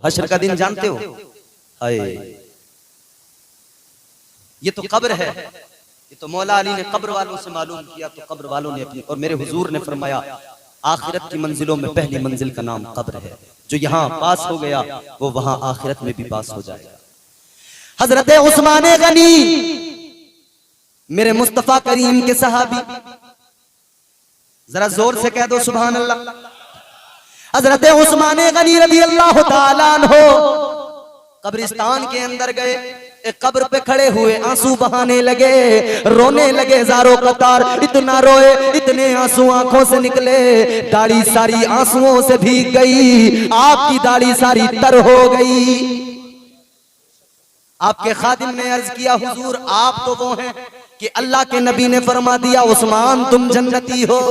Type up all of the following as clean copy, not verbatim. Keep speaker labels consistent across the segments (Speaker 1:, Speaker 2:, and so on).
Speaker 1: हश्र का दिन जानते हो? हाय, ये तो कब्र है। ये तो मौला अली ने कब्र वालों से मालूम किया, तो कब्र वालों ने अपनी, और मेरे हुजूर ने फरमाया आखिरत की मंजिलों में पहली मंजिल का नाम कब्र है। जो यहाँ पास हो गया वो वहां आखिरत में भी पास हो जाएगा। हजरत उस्मान गनी, मेरे मुस्तफा करीम के सहाबी, जरा जोर से कह दो सुभान अल्लाह। हजरत उस्मान गनी रज़ी अल्लाह ताला अन्हो कब्रिस्तान के अंदर गए, एक कब्र पे खड़े हुए आंसू बहाने लगे, रोने लगे ज़ारो कतार। इतना रोए, इतने आंसू आंखों से निकले, दाढ़ी सारी आंसुओं से भीग गई, आपकी दाढ़ी सारी तर हो गई। आपके खादिम ने अर्ज किया, हुजूर आप तो वो हैं कि अल्लाह के नबी ने फरमा दिया उस्मान तुम जन्नती हो।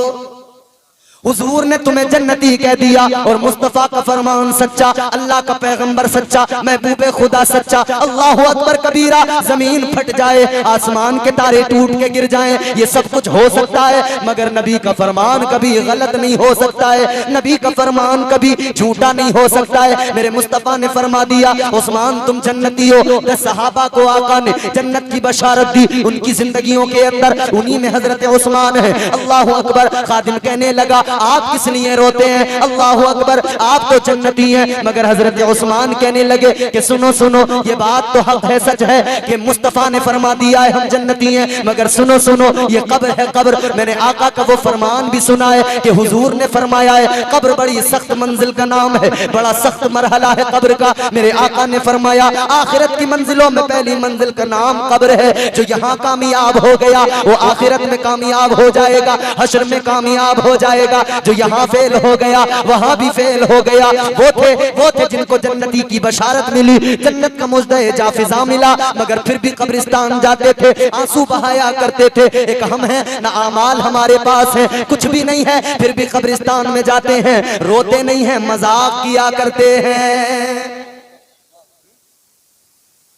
Speaker 1: हुजूर ने तुम्हें जन्नती कह दिया, और मुस्तफा का फरमान सच्चा, अल्लाह का पैगंबर सच्चा, महबूबे खुदा सच्चा। अल्लाहु अकबर कबीरा, जमीन फट जाए, आसमान के तारे टूट के गिर जाएं, ये सब कुछ हो सकता है, मगर नबी का फरमान कभी गलत नहीं हो सकता है, नबी का फरमान कभी झूठा नहीं हो सकता है। मेरे मुस्तफा ने फरमा दिया उस्मान तुम जन्नती हो। 10 सहाबा को आका ने जन्नत की बशारत दी, उनकी जिंदगियों के अंदर उन्हीं में हजरत उस्मान है। अल्लाहु अकबर। खादिम कहने लगा आप किस लिए रोते हैं? अल्लाहु अकबर, आप तो जन्नती हैं। मगर हजरत उस्मान कहने लगे कि सुनो सुनो, ये बात तो हक है, सच है कि मुस्तफा ने फरमा दिया है हम जन्नती हैं, मगर सुनो सुनो, ये कब्र है कब्र। मैंने आका का वो फरमान भी सुना है कि हुजूर ने फरमाया है कब्र बड़ी सख्त मंजिल का नाम है, बड़ा सख्त मरहला है कब्र का। मेरे आका ने फरमाया आखिरत की मंजिलों में पहली मंजिल का नाम कब्र है। जो यहाँ कामयाब हो गया वो आखिरत में कामयाब हो जाएगा, हश्र में कामयाब हो जाएगा। जो यहाँ फेल हो गया वहां भी फेल हो गया। वो थे जिनको जन्नती की बशारत मिली, जन्नत का मुजदे जाफिजा मिला, मगर फिर भी कब्रिस्तान जाते थे, आंसू बहाया करते थे। एक हम हैं ना आमाल हमारे पास है, कुछ भी नहीं है, फिर भी कब्रिस्तान में जाते हैं, रोते नहीं है, मजाक किया करते हैं,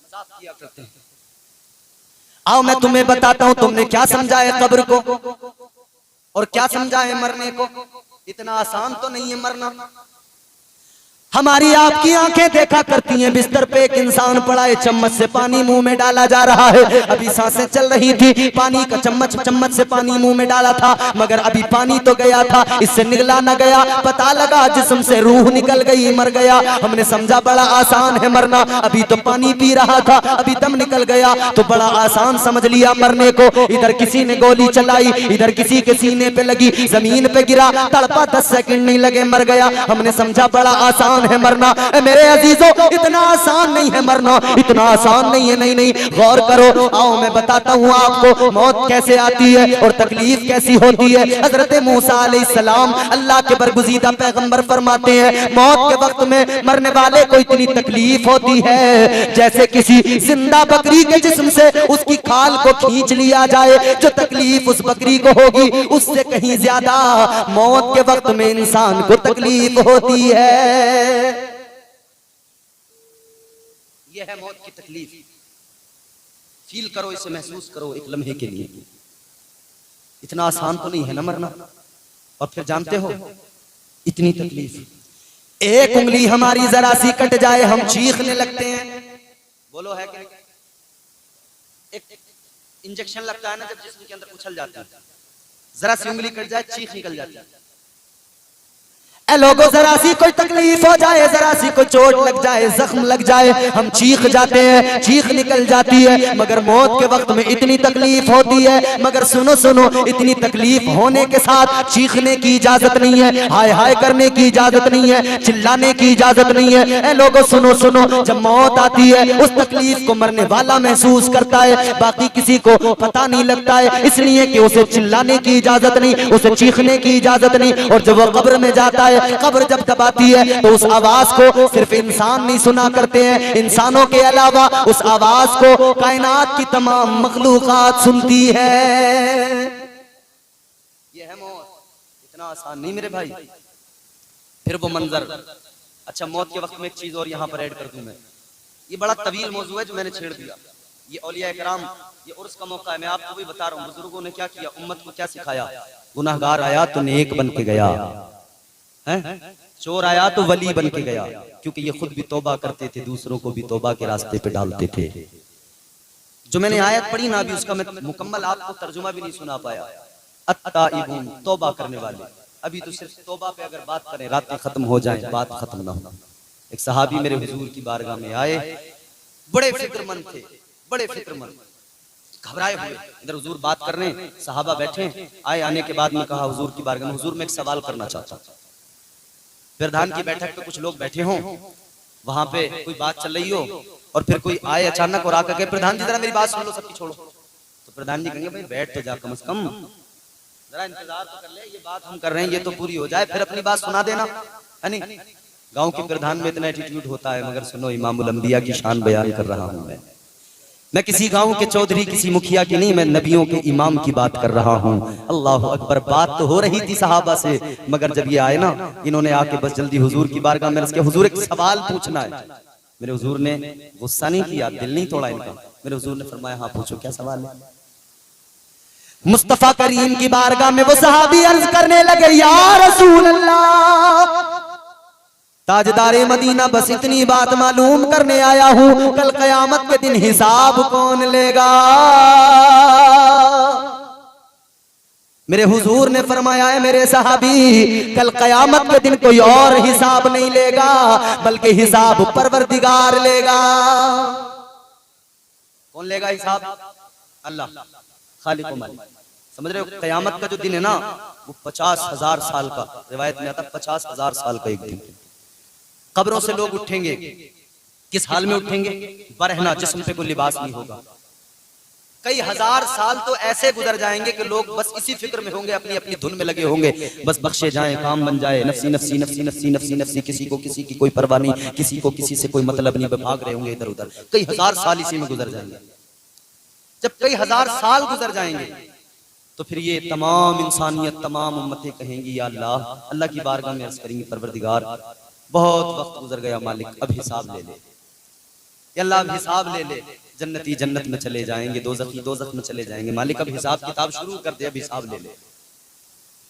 Speaker 1: मजाक किया करते हैं। आओ मैं तुम्हें बताता हूं तुमने क्या समझा है कब्र को और क्या समझा है मरने को। इतना आसान तो नहीं है मरना। हमारी आपकी आंखें देखा करती हैं, बिस्तर पे एक इंसान पड़ा है, चम्मच से पानी मुंह में डाला जा रहा है। अभी सांसें चल रही थी, पानी का चम्मच से पानी मुंह में डाला था, मगर अभी पानी तो गया था, इससे निगला न गया। पता लगा जिस्म से रूह निकल गई, मर गया। हमने समझा बड़ा आसान है मरना, अभी तो पानी पी रहा था, अभी दम निकल गया, तो बड़ा आसान समझ लिया मरने को। इधर किसी ने गोली चलाई, इधर किसी के सीने पे लगी, जमीन पे गिरा, तड़पा, 10 सेकंड नहीं लगे, मर गया। हमने समझा बड़ा आसान है मरना। मेरे अजीजों इतना आसान नहीं है मरना, इतना आसान नहीं है। नहीं नहीं, गौर करो। आओ मैं बताता हूँ आपको मौत कैसे आती है और तकलीफ कैसी होती है। हजरत मूसा अलैहिस्सलाम अल्लाह के बरगुज़ीदा पैगंबर फरमाते हैं मौत के वक्त में मरने वाले को इतनी तकलीफ होती है जैसे किसी जिंदा बकरी के जिस्म से उसकी खाल को खींच लिया जाए। जो तकलीफ उस बकरी को होगी उससे कहीं ज्यादा मौत के वक्त में इंसान को तकलीफ होती है। यह है मौत की तकलीफ। फील करो, इसे महसूस करो एक लम्हे के लिए। इतना आसान तो नहीं है ना मरना। और फिर जानते हो इतनी तकलीफ, एक उंगली हमारी जरा सी कट जाए हम चीखने लगते हैं। बोलो है कि एक इंजेक्शन लगता है ना जब जिस्म के अंदर उछल जाता है, जरा सी उंगली कट जाए चीख निकल जाती है। लोगों जरा सी कोई तकलीफ हो जाए, जरा सी कोई चोट लग जाए, जख्म लग जाए, हम चीख जाते हैं, चीख निकल जाती है। मगर मौत के वक्त में इतनी तकलीफ होती है। मगर सुनो सुनो, इतनी तकलीफ होने के साथ चीखने की इजाजत नहीं है, हाय हाय करने की इजाजत नहीं है, चिल्लाने की इजाजत नहीं है। लोगों सुनो सुनो, जब मौत आती है उस तकलीफ को मरने वाला महसूस करता है, बाकी किसी को पता नहीं लगता है, इसलिए कि उसे चिल्लाने की इजाजत नहीं, उसे चीखने की इजाजत नहीं। और जब वो कब्र में जाता है, कब्र जब दबाती है तो उस आवाज को सिर्फ इंसान नहीं सुना करते हैं, इंसानों के अलावा उस आवाज को कायनात की तमाम मखलूकात सुनती है। यह है मौत। इतना आसान नहीं मेरे भाई। फिर वो मंजर। अच्छा, मौत के वक्त में एक चीज और यहाँ पर ऐड कर दूं मैं, ये बड़ा तवील मौजू है जो मैंने छेड़ दिया। ये औलिया इकराम, ये उर्स का मौका है, मैं आपको भी बता रहा हूँ बुजुर्गों ने क्या किया, उम्मत को क्या सिखाया। गुनाहगार आया तो नेक बन के गया है, चोर आया तो वली बन के गया, क्योंकि ये खुद भी तौबा करते थे, दूसरों को भी तौबा के रास्ते पे डालते थे। जो मैंने आयत पढ़ी ना अभी, उसका मैं मुकम्मल आपको तर्जुमा भी नहीं सुना पाया। अत्ताइबून, तौबा करने वाले। अभी तो सिर्फ तौबा पे अगर बात करें, रातें खत्म हो जाएं, बात खत्म ना हो। एक सहाबी मेरे हुजूर की बारगाह में आए, बड़े फिक्रमंद थे, बड़े फिक्रमंद, घबराए हुए। इधर हुजूर बात कर रहे हैं, सहाबा बैठे आए। आने के बाद में कहा हुजूर की बारगाह में, हुजूर मैं एक सवाल करना चाहता हूँ। प्रधान की बैठक पे कुछ लोग बैठे हों, वहां पे कोई बात चल रही हो, और फिर कोई आए अचानक और आकर के, प्रधान जी जरा मेरी बात सुन लो, सबकी छोड़ो। तो प्रधान जी कहेंगे भाई बैठ तो जा, कम से कम जरा इंतजार तो कर ले, ये बात हम कर रहे हैं ये तो पूरी हो जाए, फिर अपनी बात सुना देना, है नहीं। गांव के प्रधान में इतना एटीट्यूड होता है, मगर सुनो इमामुल अंबिया की शान बयान कर रहा हूं मैं किसी गांव के चौधरी, किसी मुखिया की नहीं, मैं नबियों के इमाम की बात कर रहा हूं। अल्लाह अकबर। बात तो हो रही थी सहाबा से, मगर जब ये आए ना, इन्होंने आके बस जल्दी हुजूर की बारगाह में, उसके हुजूर एक सवाल पूछना है। मेरे हुजूर ने गुस्सा नहीं किया, दिल नहीं तोड़ा इनका। मेरे हुजूर ने फरमाया हाँ पूछो, क्या सवाल है। मुस्तफा करीम की बारगाह में वो सहाबी अर्ज करने लगे, या रसूल अल्लाह, ताजदारे मदीना, बस इतनी बात मालूम करने आया हूं, कल कयामत के दिन हिसाब कौन लेगा। मेरे हुजूर ने फरमाया है मेरे सहाबी, कल कयामत के दिन कोई और हिसाब नहीं लेगा, बल्कि हिसाब परवरदिगार लेगा। कौन लेगा हिसाब? अल्लाह, खालिक मालिक। समझ रहे हो? कयामत का जो दिन है ना, वो 50,000 साल का, रिवायत में आता 50,000 साल का एक दिन। कब्रों से लोग उठेंगे, किस हाल में उठेंगे? बरहना, जिस्म पे कोई लिबास नहीं होगा। कई हजार साल तो ऐसे गुजर जाएंगे कि लोग बस इसी फिक्र में होंगे, अपनी अपनी धुन में लगे होंगे, बस बख्शे जाएं, काम बन जाए, नफसी नफसी नफसी नफसी नफसी नफसी, किसी को किसी की कोई परवाह नहीं, किसी को किसी से कोई मतलब नहीं, भाग रहे होंगे इधर उधर। कई हजार साल इसी में गुजर जाएंगे। जब कई हजार साल गुजर जाएंगे तो फिर ये तमाम इंसानियत, तमाम उम्मतें कहेंगी या अल्लाह, अल्लाह की बारगाह में अर्ज करेंगी, परवरदिगार बहुत वक्त गुजर गया, मालिक अब हिसाब ले ले, अल्लाह अब हिसाब ले ले। जन्नती जन्नत में चले जाएंगे, दोज़खी दोज़ख में चले जाएंगे, मालिक अब हिसाब किताब शुरू कर दे, अब हिसाब ले ले।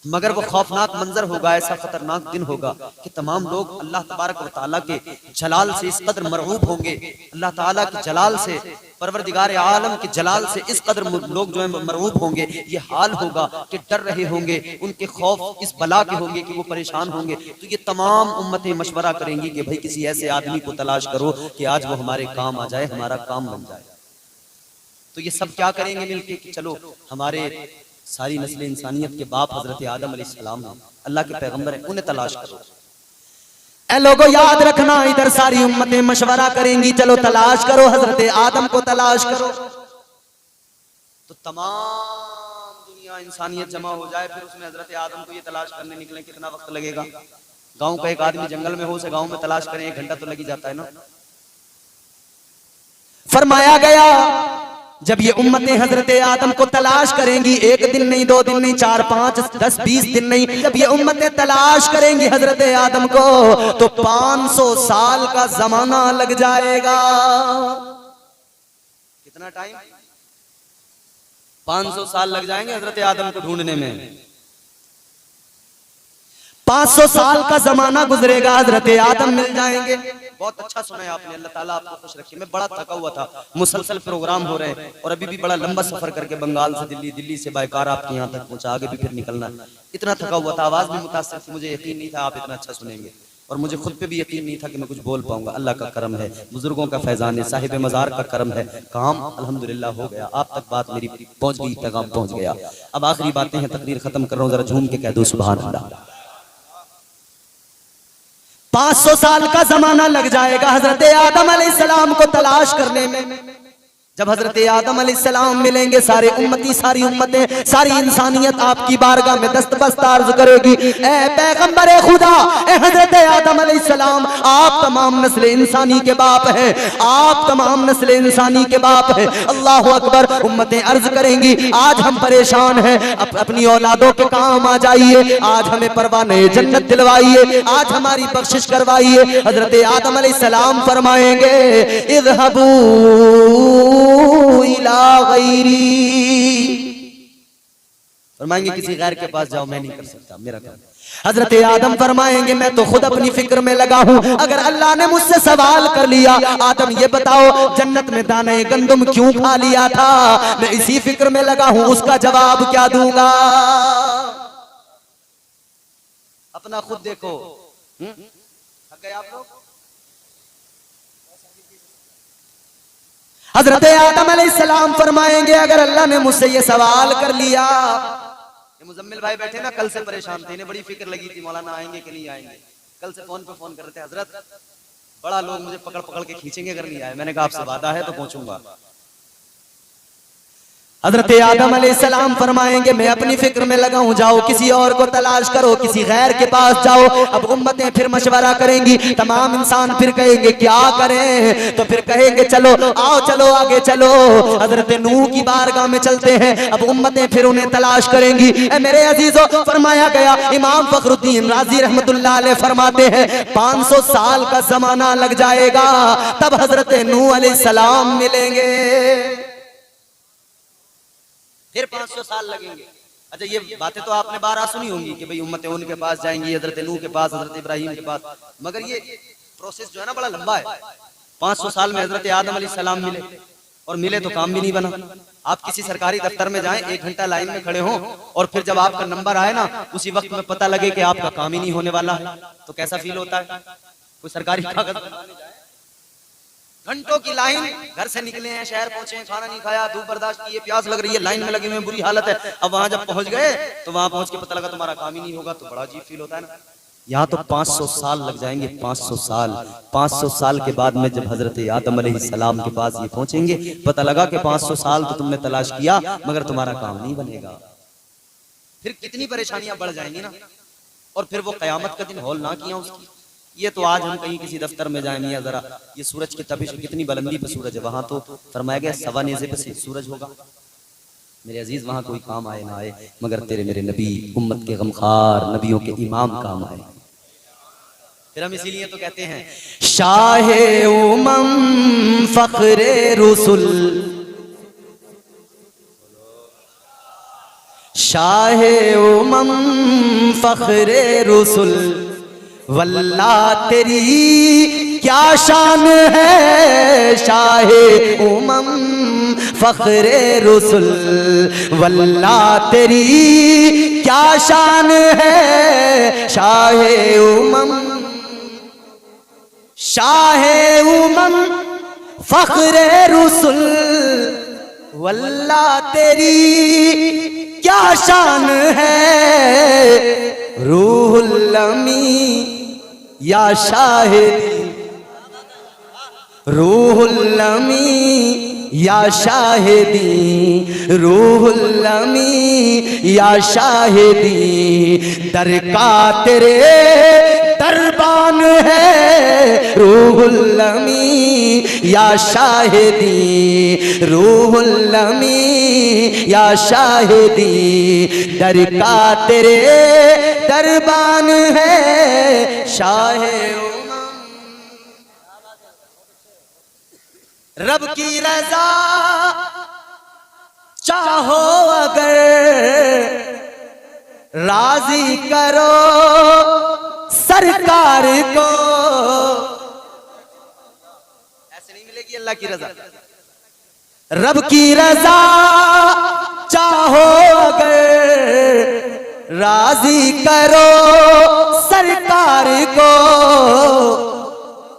Speaker 1: मगर वो खौफनाक मंजर होगा, ऐसा खतरनाक दिन होगा कि तमाम लोग अल्लाह तबारक व तआला के जलाल से इस कदर मरऊब होंगे, अल्लाह ताला के जलाल से, परवरदिगार आलम के जलाल से इस कदर लोग जो है मरऊब होंगे। ये हाल होगा कि डर रहे होंगे, उनके खौफ इस बला के होंगे कि वो परेशान होंगे। तो ये तमाम उम्मतें मशवरा करेंगी कि भाई किसी ऐसे आदमी को तलाश करो कि आज वो हमारे काम आ जाए, हमारा काम बन जाए। तो ये सब क्या करेंगे मिलके कि चलो हमारे सारी नस्ल इंसानियत के बाप हजरत आदम अलैहिस्सलाम हैं, अल्लाह के पैगंबर हैं, उन्हें तलाश करो। ए लोगों याद रखना, इधर सारी उम्मतें मशवरा करेंगी, चलो तलाश करो, हजरत आदम को तलाश करो। तो तमाम दुनिया इंसानियत जमा हो जाए, फिर उसमें हजरत आदम को ये तलाश करने निकले, कितना वक्त लगेगा? गांव का एक आदमी जंगल में हो, उसे गांव में तलाश करें 1 घंटा तो लग ही जाता है ना। फरमाया गया जब ये उम्मतें हजरत आदम को तलाश करेंगी, 1 दिन नहीं, 2 दिन नहीं, 4, 5, 10, 20 दिन नहीं, जब ये उम्मतें तलाश करेंगी हजरत आदम को, तो 500 साल का जमाना लग जाएगा। कितना टाइम? 500 साल लग जाएंगे हजरत आदम को ढूंढने में। 500 साल का जमाना गुजरेगा, हजरत आदम मिल जाएंगे। बहुत अच्छा सुना है आपने, अल्लाह ताला आपको खुश रखे। मैं बड़ा थका हुआ था, मुसलसल प्रोग्राम हो रहे हैं और अभी भी बड़ा लंबा सफर करके बंगाल से दिल्ली, दिल्ली से बाइकार आपके यहाँ तक पहुंचा, आगे भी फिर निकलना। इतना थका हुआ था, आवाज भी मुतासिर थी, मुझे यकीन नहीं था आप इतना अच्छा सुनेंगे, और मुझे खुद पे भी यकीन नहीं था कि मैं कुछ बोल पाऊंगा। अल्लाह का करम है, बुजुर्गों का फैजान है, साहिब मजार का करम है, काम अल्हम्दुलिल्लाह हो गया, आप तक बात मेरी पहुंच गई, पैगाम पहुंच गया। अब आखिरी बातें हैं, तकरीर खत्म कर रहा हूँ, जरा झूम के कह दो सुभान अल्लाह। 500 साल का जमाना लग जाएगा हजरत आदम अलैहिस्सलाम को तलाश करने में। जब हजरत आदम अलैहिस्सलाम मिलेंगे, सारे उम्मती, सारी उम्मतें, सारी इंसानियत आपकी बारगाह में दस्तबस्त अर्ज करेगी, ए पैगंबर खुदा, ए हजरत आदम अलैहिस्सलाम, आप तमाम नस्ल इंसानी के बाप हैं, आप तमाम नस्ल इंसानी के बाप हैं। अल्लाह अकबर। उम्मतें अर्ज करेंगी, आज हम परेशान हैं, अपनी औलादों के काम आ जाइए, आज हमें परवाने जन्नत दिलवाइए, आज हमारी बख्शिश करवाइए। हजरत आदम अलैहिस्सलाम फरमाएंगे, इज़हबू इला गैरी, फरमाएंगे किसी गैर के पास जाओ, मैं नहीं कर सकता, मेरा काम। हजरत आदम फरमाएंगे मैं तो खुद अपनी फिक्र में लगा हूं, अगर अल्लाह ने मुझसे सवाल कर लिया आदम ये बताओ जन्नत में दाने गंदम क्यों खा लिया था, मैं इसी फिक्र में लगा हूं, उसका जवाब क्या दूंगा। अपना खुद देखो। थक गए आप लोग। हजरत आदम अलैहिस्सलाम फरमाएंगे अगर अल्लाह ने मुझसे ये सवाल कर लिया, ये मुजम्मिल भाई बैठे ना कल से परेशान थे, इन्हें बड़ी फिक्र लगी थी मौलाना आएंगे कि नहीं आएंगे। कल से फोन पे फोन कर रहे थे, हजरत बड़ा लोग मुझे पकड़ पकड़ के खींचेंगे अगर नहीं आए। मैंने कहा आपसे वादा है तो पहुंचूंगा। हजरत आदम अलैहिस्सलाम फरमाएंगे मैं अपनी फिक्र में लगा हूं, जाओ किसी और को तलाश करो, किसी गैर के पास जाओ। अब उम्मतें फिर मशवरा करेंगी, तमाम इंसान फिर कहेंगे क्या करें, तो फिर कहेंगे चलो आओ चलो आगे चलो, हजरत नूह की बारगाह में चलते हैं। अब उम्मतें फिर उन्हें तलाश करेंगी। ए मेरे अजीजों, फरमाया गया, इमाम फखरुद्दीन राजी रहमतुल्लाह अलैह फरमाते हैं 500 साल का जमाना लग जाएगा तब हजरत नूह अलैहिस्सलाम मिलेंगे। फिर 500 साल लगेंगे। अच्छा ये बातें तो आपने 12 सुनी होंगी कि भाई उम्मतें उनके पास जाएंगी, हजरत नूह के पास, हजरत इब्राहिम के पास, मगर ये प्रोसेस जो है ना बड़ा लंबा है। 500 साल में हजरत आदम अलैहिस्सलाम मिले, और मिले तो काम भी नहीं बना। आप किसी सरकारी दफ्तर में जाएं, 1 घंटा लाइन में खड़े हों और फिर जब आपका नंबर आए ना उसी वक्त में पता लगे कि आपका काम ही नहीं होने वाला है, तो कैसा फील होता है। कोई सरकारी कागज बनवाने जाए, घंटों की लाइन, घर से निकले हैं, शहर पहुंचे हैं, खाना नहीं खाया, धूप बर्दाश्त की है, प्यास लग रही है, लाइन में लगे हुए, बुरी हालत है। अब वहां जब पहुंच गए तो वहां पहुंच के पता लगा तुम्हारा काम ही नहीं होगा, तो बड़ा अजीब फील होता है ना। यहाँ तो 500 साल लग जाएंगे, 500 साल। 500 साल के बाद में जब हजरत आदम अलैहिस्सलाम के पास ये पहुंचेंगे, पता लगा कि 500 साल तो तुमने तलाश किया मगर तुम्हारा काम नहीं बनेगा। फिर कितनी परेशानियां बढ़ जाएंगी ना, और फिर वो कयामत का दिन हौल ना किया उसकी। ये तो आज हम कहीं किसी दफ्तर में जाए, मियां जरा ये सूरज की तपिश कितनी बुलंदी पे सूरज है, वहां तो फरमाया गया 1.25 नेज़े पे सूरज होगा। मेरे अजीज वहां कोई काम आए ना आए मगर तेरे मेरे नबी उम्मत के गमखार नबियों के इमाम काम आए। फिर हम इसीलिए तो कहते हैं शाहे उमम फखरे रसूल, शाहे उमम फखरे रसूल, वल्लाह तेरी क्या शान है शाहे उमम फखरे रसूल, वल्लाह तेरी क्या शान है शाहे उमम, शाहे उमम फखरे रसूल, वल्लाह तेरी क्या शान है रूहुल अमी या शाहिदी, रूहुल अमी या शाहिदी, रूहुल अमी या शाहिदी, दरका तेरे दरबान है रूहुल अमी या शाहिदी, रूहुल अमी या शाहिदी, दरका तेरे दरबान है शाहे उमम। रब की रजा चाहो अगर राजी करो सरकार को, ऐसे नहीं मिलेगी अल्लाह की रजा। रब की रजा चाहो अगर राजी करो सरकार को,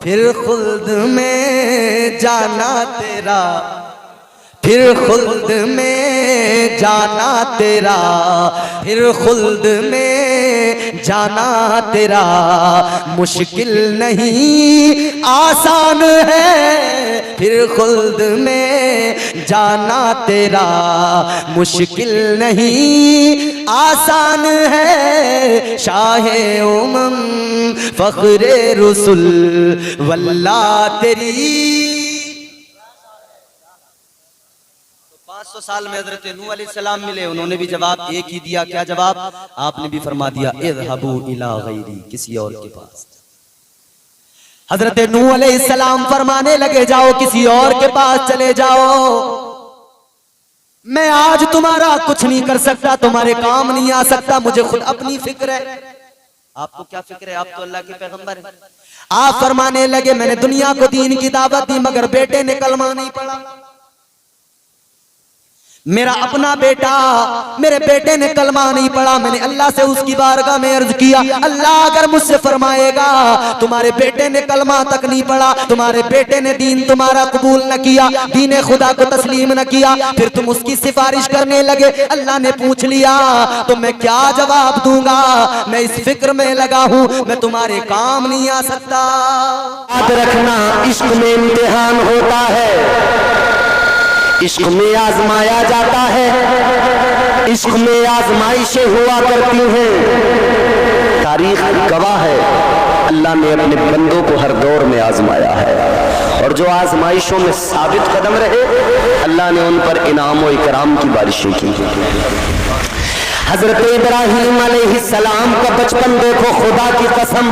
Speaker 1: फिर खुल्द में जाना तेरा, फिर खुल्द में जाना तेरा, फिर खुल्द में जाना तेरा, मुश्किल नहीं आसान है, फिर खुल्द में जाना तेरा, मुश्किल नहीं आसान है शाहे उमम फखरे रसूल, वल्लाह तेरी। 500 साल में हजरत नूह अलैहिस्सलाम मिले, उन्होंने भी जवाब एक ही दिया। क्या जवाब? आपने भी फरमा दिया इज़हबू इला गैरी, किसी और के पास। हजरत नूह अलैहिस्सलाम फरमाने लगे जाओ किसी और के पास चले जाओ, मैं आज तुम्हारा कुछ नहीं कर सकता, तुम्हारे काम नहीं आ सकता, मुझे खुद अपनी फिक्र है। आपको क्या फिक्र है, आप तो अल्लाह के पैगंबर हैं। आप फरमाने लगे मैंने दुनिया को दीन की दावत दी मगर बेटे ने कलमा नहीं पढ़ा। मेरा अपना बेटा, मेरे बेटे ने कलमा नहीं पढ़ा। मैंने अल्लाह से उसकी बारगाह में अर्ज किया, अल्लाह अगर मुझसे फरमाएगा तुम्हारे बेटे ने कलमा तक नहीं पढ़ा, तुम्हारे बेटे ने दीन तुम्हारा कबूल न किया, दीन खुदा को तस्लीम न किया, फिर तुम उसकी सिफारिश करने लगे। अल्लाह ने पूछ लिया तो मैं क्या जवाब दूंगा? मैं इस फिक्र में लगा हूं, मैं तुम्हारे काम नहीं आ सकता।
Speaker 2: याद रखना, इश्क में इम्तिहान होता है, इश्क में आजमाया जाता है, इश्क में आजमाइशें हुआ करती हैं। तारीख गवाह है, अल्लाह ने अपने बंदों को हर दौर में आजमाया है, और जो आजमाइशों में साबित कदम रहे अल्लाह ने उन पर इनाम और इकराम की बारिशें की। हजरत इब्राहीम अलैहिस्सलाम का बचपन देखो, खुदा की कसम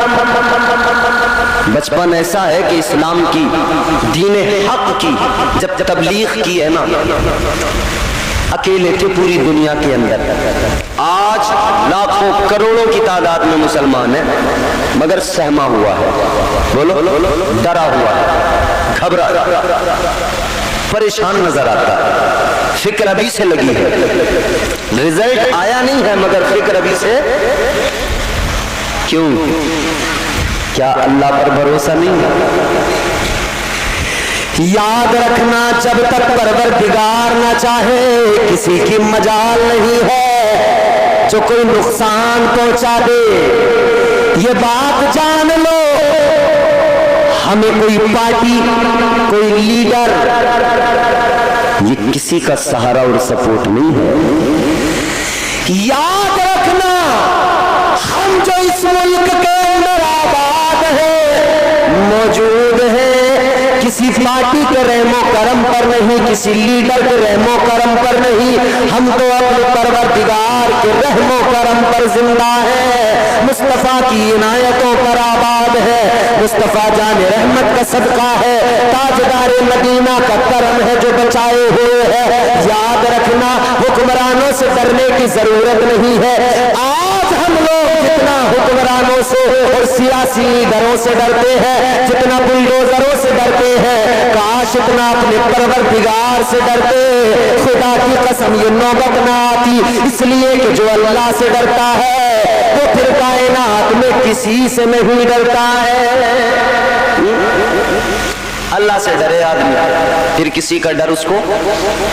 Speaker 2: बचपन ऐसा है कि इस्लाम की, दीन हक की जब तबलीग की है ना, अकेले थे पूरी दुनिया के अंदर। आज लाखों करोड़ों की तादाद में मुसलमान है मगर सहमा हुआ है, बोलो डरा हुआ है, घबरा परेशान नजर आता है, फिक्र अभी से लगी है, रिजल्ट आया नहीं है मगर फिक्र अभी से। क्यों? क्या अल्लाह पर भरोसा नहीं है? याद रखना, जब तक परवरदिगार ना चाहे किसी की मजाल नहीं है जो कोई नुकसान पहुंचा दे। ये बात जान लो, हमें कोई पार्टी, कोई लीडर, ये किसी का सहारा और सपोर्ट नहीं है। याद रखना, हम जो इस मुल्क के अंदर आबाद है, मौजूद है, किसी पार्टी के रहमो करम पर नहीं, किसी लीडर के रहमो करम पर नहीं, हम तो अपने परवरदिगार के रहमो करम पर जिंदा है, मुस्तफा की इनायतों पर आबाद है, मुस्तफा जान रहमत का सदका है, ताजदार मदीना का करम है जो बचाए हुए है। याद रखना, हुक्मरानों से डरने की जरूरत नहीं है। आज हम लोग जितना हुक्मरानों से और सियासी लीडरों से डरते हैं, जितना बुलडोजरों से डरते हैं, काश इतना अपने परवरदिगार से डरते। खुदा की कसम ये नौबत ना आती, इसलिए कि जो अल्लाह से डरता है वो फिर कायनात में किसी से नहीं डरता है। अल्लाह से डरे आदमी, फिर किसी का डर उसको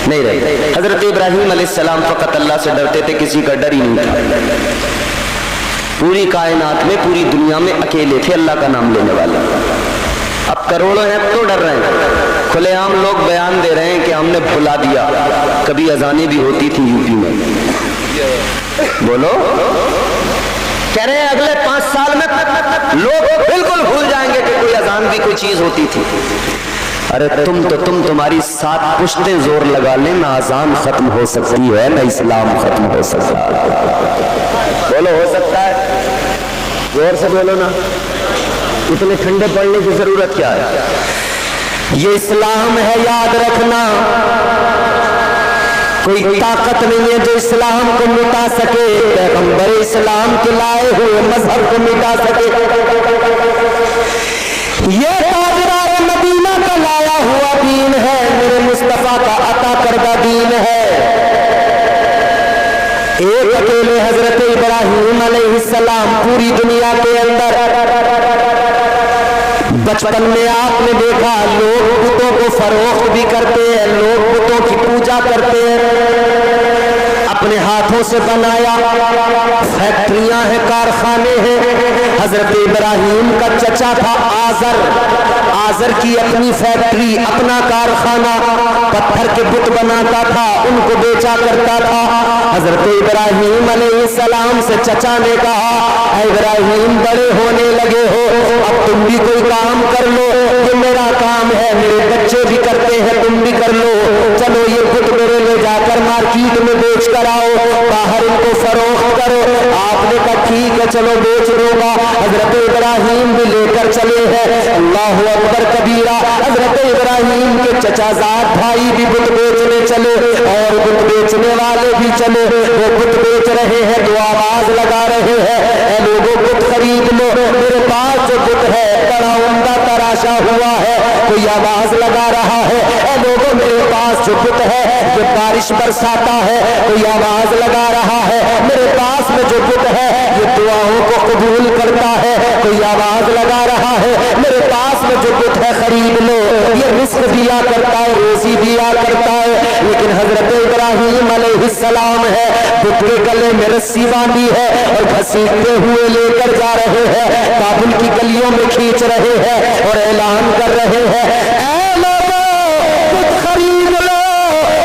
Speaker 2: नहीं रहे। हजरत इब्राहीम अलैहिस्सलाम फकत अल्लाह से डरते थे, किसी का डर ही नहीं था। पूरी कायनात में, पूरी दुनिया में अकेले थे अल्लाह का नाम लेने वाले। अब करोड़ों हैं तो डर रहे हैं। खुलेआम लोग बयान दे रहे हैं कि हमने भुला दिया, कभी अजानें भी होती थी यूपी में, बोलो। कह रहे हैं अगले 5 साल में लोग बिल्कुल भूल जाएंगे कि कोई अजान भी कोई चीज होती थी। अरे तुम्हारी 7 पुश्तें जोर लगा लें, ना अजान खत्म हो सकती है ना इस्लाम खत्म हो सकता है। बोलो हो सकता है? जोर से बोलो ना, इतने ठंडे पड़ने की जरूरत क्या है? ये इस्लाम है, याद रखना। कोई ताकत नहीं है जो इस्लाम को मिटा सके, पैगंबर इस्लाम के लाए हुए मजहब को मिटा सके। ये ताजदार मदीना का लाया हुआ दीन है, मेरे मुस्तफा का अता करदा दीन है। एक अकेले हजरत इब्राहीम अलैहिस्सलाम पूरी दुनिया के अंदर, बचपन में आपने देखा लोग बुतों को फरोख्त भी करते हैं, लोग बुतों की पूजा करते हैं, अपने हाथों से बनाया, फैक्ट्रियां हैं, कारखाने हैं। हजरत इब्राहीम का चचा था आजर, आजर की अपनी फैक्ट्री, अपना कारखाना, पत्थर के बुत बनाता था, उनको बेचा करता था। हजरत इब्राहीम अलैहिस्सलाम से चचा ने कहा, इब्राहीम बड़े होने लगे हो, अब तुम भी कोई काम कर लो, ये मेरा काम है, मेरे बच्चे भी करते हैं, तुम भी कर लो, चलो ये बुत मेरे ले जाकर मार्केट में बेच कर आओ, बाहर इनको फरोख्त करो। आपने कहा ठीक है चलो बेच दूंगा। हजरत इब्राहीम भी लेकर चले हैं, अल्लाहु अकबर कबीरा। हजरत इब्राहीम इब्राहिम के चचाजाद भाई भी बुत बेचने चले और बुत बेचने वाले भी चले। वो बुत बेच रहे हैं तो आवाज लगा रहे हैं, ऐ लोगों बुत खरीद लो, मेरे पास जो बुत है बड़ा उम्दा तराशा हुआ है। कोई आवाज लगा रहा है, ऐ लोगों मेरे पास जो बुत है ये बारिश बरसाता है। कोई आवाज लगा रहा है, मेरे पास में जो बुत है ये दुआओं को कबूल करता है। कोई आवाज लगा रहा है, मेरे पास में जो बुत है खरीद लो, ये रिस्क दिया करता है, रोजी दिया करता है। लेकिन हजरत इब्राहिम अलैहिस्सलाम है, बुत के गले में रस्सी बांधी है और घसीटते हुए लेकर जा रहे हैं, काबुल की गलियों में खींच रहे हैं और ऐलान कर रहे हैं, ऐ लोगों बुत खरीद लो,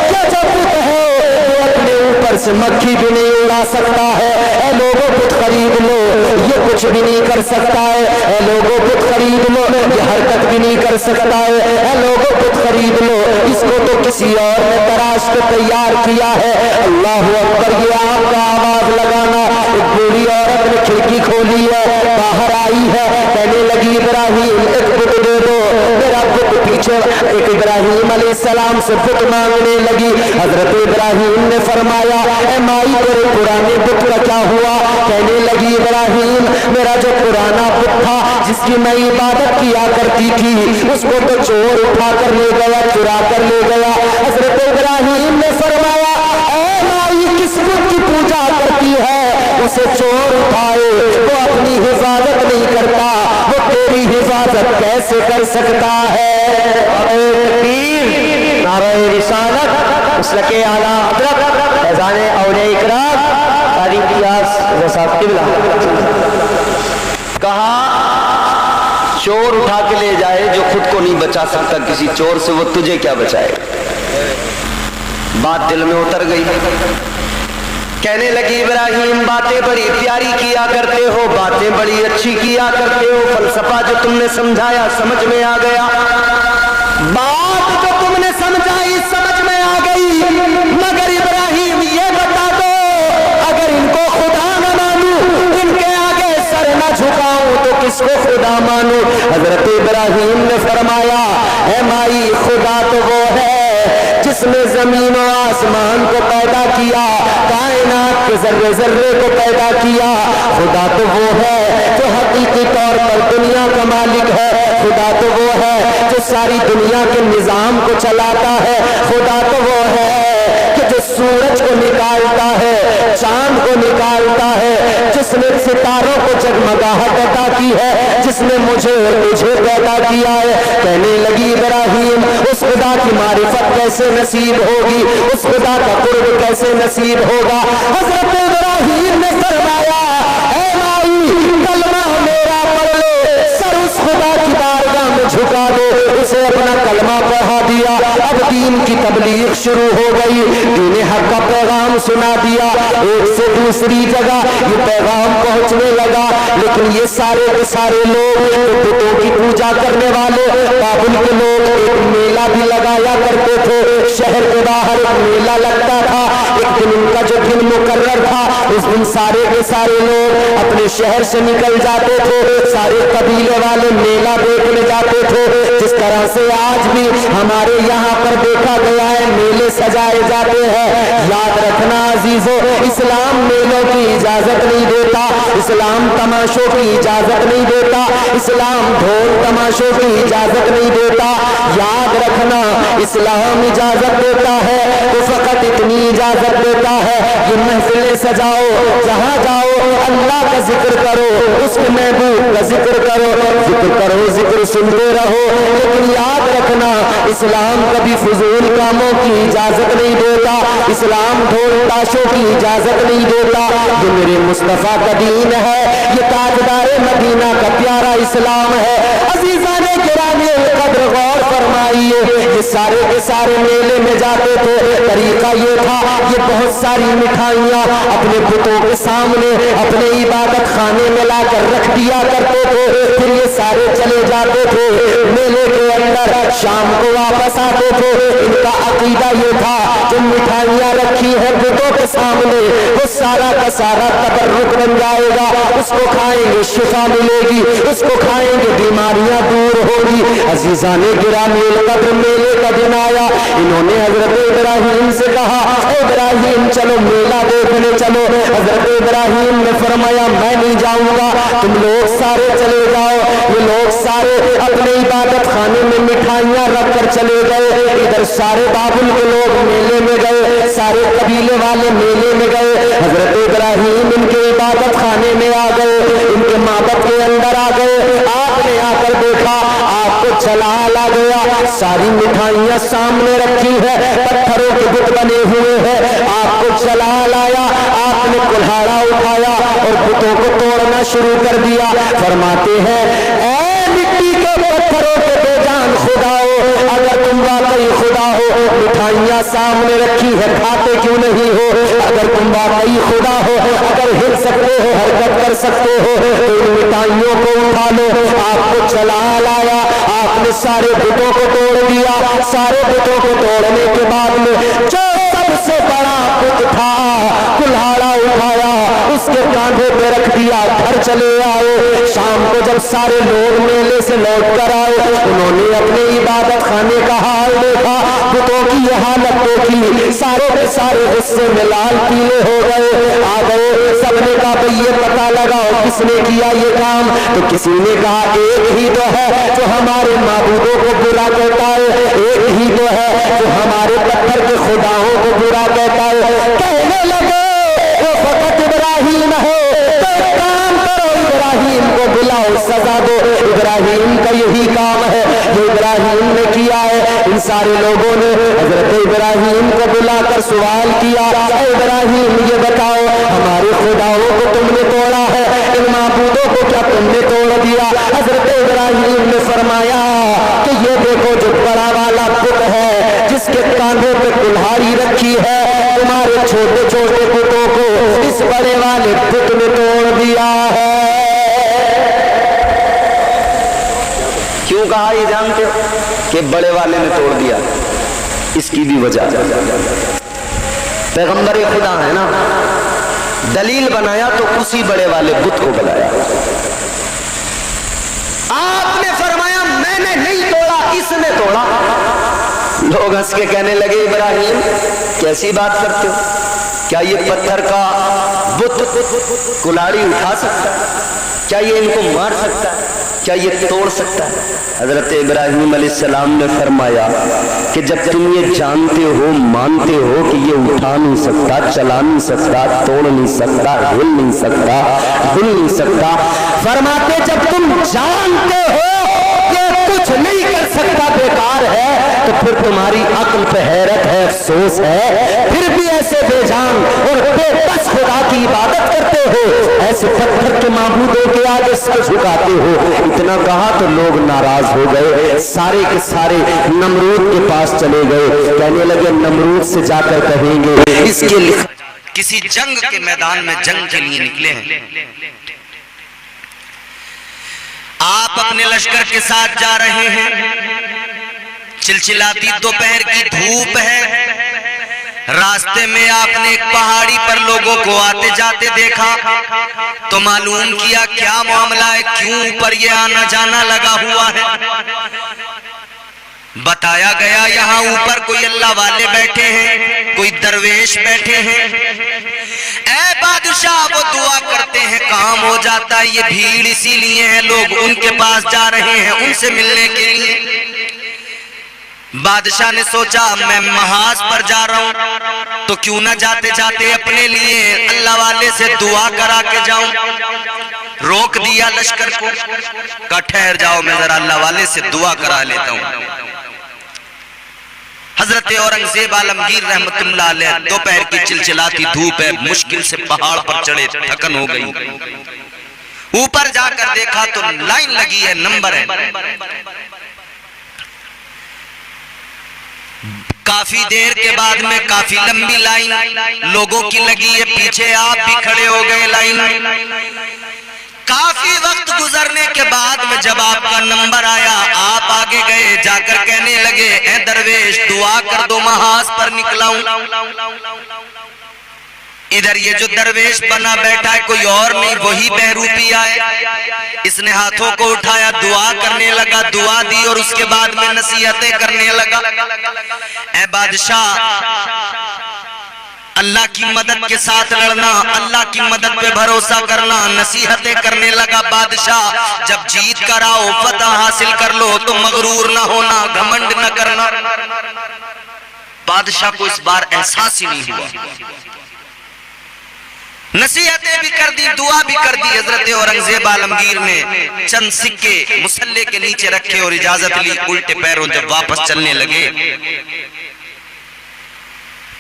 Speaker 2: क्या जो बुत है वो अपने ऊपर से मक्खी भी नहीं उड़ा सकता है। ऐ लोगों बुत खरीद लो, ये कुछ भी नहीं कर सकता है। ऐ लोगों बुत खरीद लो, ये हरकत भी नहीं कर सकता है। ऐ लोगों बुत खरीद लो, इसको तो किसी और ने तराश के तैयार किया है। अल्लाह अकबर, ये आपका आवाज लगाना। एक बूढ़ी औरत ने खिड़की खोली है, बाहर आई है, कहने लगी इब्राहिम एक बुत दे दो, मेरा बुत पीछे। एक इब्राहिम अलैहिस्सलाम से बुत मांगने लगी। हजरत इब्राहिम ने फरमाया, ऐ माई तेरे पुराने बुत का क्या हुआ? कहने लगी इब्राहिम, मेरा जो पुराना बुत था जिसकी मैं इबादत किया करती थी उसको तो चोर उठा कर ले गया, चुरा कर ले गया। हजरत इब्राहिम ने फरमाया, ऐ माई किस बुत की पूजा करती है? उसे चोर उठाए, वो अपनी हिफाजत नहीं करता, वो तेरी हिफाजत कैसे कर सकता है? नारे रिसालत, मसलके आला हज़रत फैज़ान औलिया इकराम तारीख़ इतिहास रसा क़िबला। कहा चोर उठा के ले जाए, जो खुद को नहीं बचा सकता किसी चोर से, वो तुझे क्या बचाए? बात दिल में उतर गई। कहने लगी इब्राहिम बातें बड़ी प्यारी किया करते हो, बातें बड़ी अच्छी किया करते हो, फलसफा जो तुमने समझाया समझ में आ गया, बात जो तुमने समझाई समझ में आ गई, मगर इब्राहिम ये बता दो, अगर इनको खुदा न मानूं, इनके आगे सर न झुकाऊं तो किसको खुदा मानूं? हजरत इब्राहिम ने फरमाया, है माई खुदा तो वो है जिसने जमीन और आसमान को पैदा किया, कायनात के जर्रे जर्रे को पैदा किया। खुदा तो वो है जो हकीकी तौर पर दुनिया का मालिक है। खुदा तो वो है जो सारी दुनिया के निजाम को चलाता है। खुदा तो वो है कि जो सूरज को निकालता है, चांद को निकालता है, जिसने सितारों को जगमगाहट अता की है, जिसने मुझे और तुझे पैदा किया है। कहने लगी इब्राहिम, उस खुदा की मारिफत कैसे नसीब होगी, उस खुदा का कुर्ब कैसे नसीब होगा? हजरत इब्राहिम ने फरमाया, ऐ माई कलमा मेरा पढ़ लो, सर उस खुदा की बारगाह में झुका दो। उसे अपना कलमा पढ़ा दिया। अब दीन की तबलीग शुरू हो गई, दीन हक का पैगाम सुना दिया। एक से दूसरी जगह ये पैगाम पहुंचने लगा। लेकिन ये सारे के सारे लोग बुतों की पूजा करने वाले काबुल के लोग एक मेला भी लगाया करते थे। शहर के बाहर एक मेला लगता था। एक दिन उनका जो दिन मुकर्रर था, उस दिन सारे के सारे लोग अपने शहर से निकल जाते थे, सारे कबीले वाले मेला देखने जाते थे। जिस तरह से आज भी हमारे यहाँ पर देखा गया है मेले सजाए जाते हैं। याद रखना अजीजों, इस्लाम मेलों की इजाजत नहीं देता, इस्लाम तमाशों की इजाजत नहीं देता, इस्लाम ढोल तमाशों की इजाजत नहीं देता। याद रखना, इस्लाम इजाजत देता है तो फकत इतनी इजाजत देता है, ये महफिलें सजाओ, जहाँ जाओ अल्लाह का जिक्र करो, उसके महबूब का जिक्र करो, जिक्र सुनते रहो। लेकिन याद रखना, इस्लाम कभी फजूल कामों की इजाजत नहीं देता, इस्लाम ढोल ताशों की इजाजत नहीं देता। ये मेरे मुस्तफा का दीन है, ये ताजदारे मदीना का प्यारा इस्लाम है। अजीजाने गिरामी कद्र गौर फरमाइए, ये सारे के सारे मेले में जाते थे। तरीका ये था, ये बहुत सारी मिठाइयाँ अपने बुतों के सामने अपने इबादत खाने में लाकर रख दिया करते थे। फिर ये सारे चले जाते थे मेले के अंदर, शाम को वापस आते थे। इनका अकीदा ये था, जो मिठाइयाँ रखी है बुतों के सामने, वो सारा का सारा तबर्रुक बन जाएगा, उसको खाएंगे शिफा मिलेगी, उसको खाएंगे बीमारियां दूर होगी। अजीजाने गिरामी कद्र मेले का दिन आया, इन्होंने हजरत इब्राहिम से कहा इब्राहिम चलो मेला देखने चलो। हजरत इब्राहिम ने फरमाया मैं नहीं जाऊंगा, तुम लोग सारे चले जाओ। ये लोग सारे अपने इबादत खाने में मिठाइयां रख कर चले गए। इधर सारे बाबुल के लोग मेले में गए, सारे कबीले वाले मेले में गए। हजरत इब्राहिम इनके इबादत खाने में आ गए, इनके माबद के अंदर आ गए। आपने आकर देखा, आपको जलाल आ गया, सारी मिठाइयां सामने रखी है, पत्थरों के बुत बने हुए हैं। आपको जलाल आया, आपने कुल्हाड़ा उठाया और बुतों को तोड़ना शुरू कर दिया। फरमाते हैं ऐ मिट्टी के पत्थरों के बेजान खुदा हो, अगर तुम वाकई खुदा हो, मिठाइयां सामने रखी है, खाते क्यों नहीं हो? अगर तुम वाकई खुदा हो, अगर हिल सकते हो, हरकत कर सकते हो, तो इन मिठाइयों को उठा लो। आपको जलाल आया, आपने सारे बुतों को तोड़ दिया। सारे बुतों को तोड़ने के बाद में जो सबसे बड़ा बुत था, कुल्हाड़ा उठाया, उसके कांधे पे रख दिया, घर चले आए। शाम को जब सारे लोग मेले से लौट कर आए, उन्होंने अपने इबादत खाने का हाल देखा, बुतों की यह हालत देखी, सारे के सारे गुस्से में लाल पीले हो गए, आ गए। सबने कहा भाई ये पता लगाओ किसने किया ये काम। तो किसी ने कहा एक ही तो है जो हमारे माबूदों को बुरा कहता है, एक ही तो है जो हमारे पत्थर के खुदाओं को बुरा कहता है। कहने लगे वो फकत इब्राहिम है, तो एक काम करो, इब्राहिम को बुलाओ, सजा दो। इब्राहिम का यही काम है जो इब्राहिम ने किया है। इन सारे लोगों ने हजरत इब्राहिम को बुलाकर सवाल किया, इब्राहिम ये बताओ हमारे खुदाओं को तुमने तोड़ा है, इन माबूदों को क्या तुमने तोड़ दिया? हजरत इब्राहिम ने फरमाया कि ये देखो जो बड़ा वाला बुत है, जिसके कांधे पे कुल्हाड़ी रखी है, तुम्हारे छोटे छोटे बुतों को इस बड़े वाले बुत ने तोड़ दिया है। क्यों कहा ये जानते हो कि बड़े वाले ने तोड़ दिया? इसकी भी वजह, पैगंबर खुदा है ना, दलील बनाया तो उसी बड़े वाले बुत को बनाया। आपने फरमाया मैंने नहीं तोड़ा, इसने तोड़ा। लोग हंस के कहने लगे इब्राहिम कैसी बात करते हो, क्या ये पत्थर का बुत कुल्हाड़ी उठा सकता है? क्या ये इनको मार सकता है? क्या ये तोड़ सकता है? हजरत इब्राहिम अलैहिस्सलाम ने फरमाया कि जब तुम ये जानते हो, मानते हो कि ये उठा नहीं सकता, चला नहीं सकता, तोड़ नहीं सकता, हिल नहीं सकता, डुल नहीं सकता, फरमाते जब तुम जानते हो ये कुछ नहीं कर सकता, बेकार है, तो फिर तुम्हारी अक्ल पे हैरत है, अफसोस है, फिर भी ऐसे बेजान और बेबस खुदा की इबादत करते हो, ऐसे पत्थर के माबूदों के आगे सर झुकाते हो। इतना कहा तो लोग नाराज हो गए, सारे के सारे नमरूद के पास चले गए। कहने लगे नमरूद से जाकर कहेंगे इसके लिए
Speaker 1: किसी जंग के मैदान में जंग के लिए निकले हैं, आप अपने लश्कर के साथ जा रहे हैं, चिलचिलाती दोपहर की धूप है, रास्ते में आपने एक पहाड़ी पर लोगों को आते जाते देखा, तो मालूम किया क्या मामला है, क्यों ऊपर ये आना जाना लगा हुआ है। बताया गया यहाँ ऊपर कोई अल्लाह वाले बैठे हैं, कोई दरवेश बैठे हैं। ऐ बादशाह वो दुआ करते हैं काम हो जाता है, ये भीड़ इसीलिए है, लोग उनके पास जा रहे हैं उनसे मिलने के लिए। बादशाह ने सोचा मैं महाज पर जा रहा हूं तो क्यों ना जाते जाते अपने लिए अल्लाह वाले से दुआ करा के जाऊं। रोक दिया लश्कर को, कहा ठहर जाओ मैं जरा अल्लाह वाले से दुआ करा लेता हूं। हजरत औरंगजेब आलमगीर रहमतुल्लाह अलैह, दोपहर की चिलचिलाती धूप है, मुश्किल से पहाड़ पर चढ़े, थकन हो गई। ऊपर जाकर देखा तो लाइन लगी है, नंबर है। काफी देर के बाद में काफी लंबी लाइन लोगों की लगी है, पीछे आप भी खड़े हो गए लाइन। काफी वक्त गुजरने के बाद में जब आपका नंबर आया, आप आगे गए, जाकर कहने लगे ए दरवेश दुआ कर दो, महाज पर निकला हूं। इधर ये जो दरवेश बना बैठा है कोई और नहीं, वही बहरूपिया है। इसने हाथों को उठाया, दुआ करने लगा, दुआ दी और उसके बाद में नसीहतें करने लगा। ऐ बादशाह, अल्लाह की मदद के साथ लड़ना, अल्लाह की मदद पे भरोसा करना। नसीहतें करने लगा बादशाह, जब जीत कर आओ, फतह हासिल कर लो तो मगरूर ना होना, घमंड ना करना। बादशाह को इस बार एहसास ही नहीं हुआ। नसीहतें भी कर दी, दुआ भी कर दी। हजरत औरंगजेब आलमगीर ने चंद सिक्के मुसल्ले के नीचे रखे और इजाजत ली। उल्टे पैरों जब वापस चलने लगे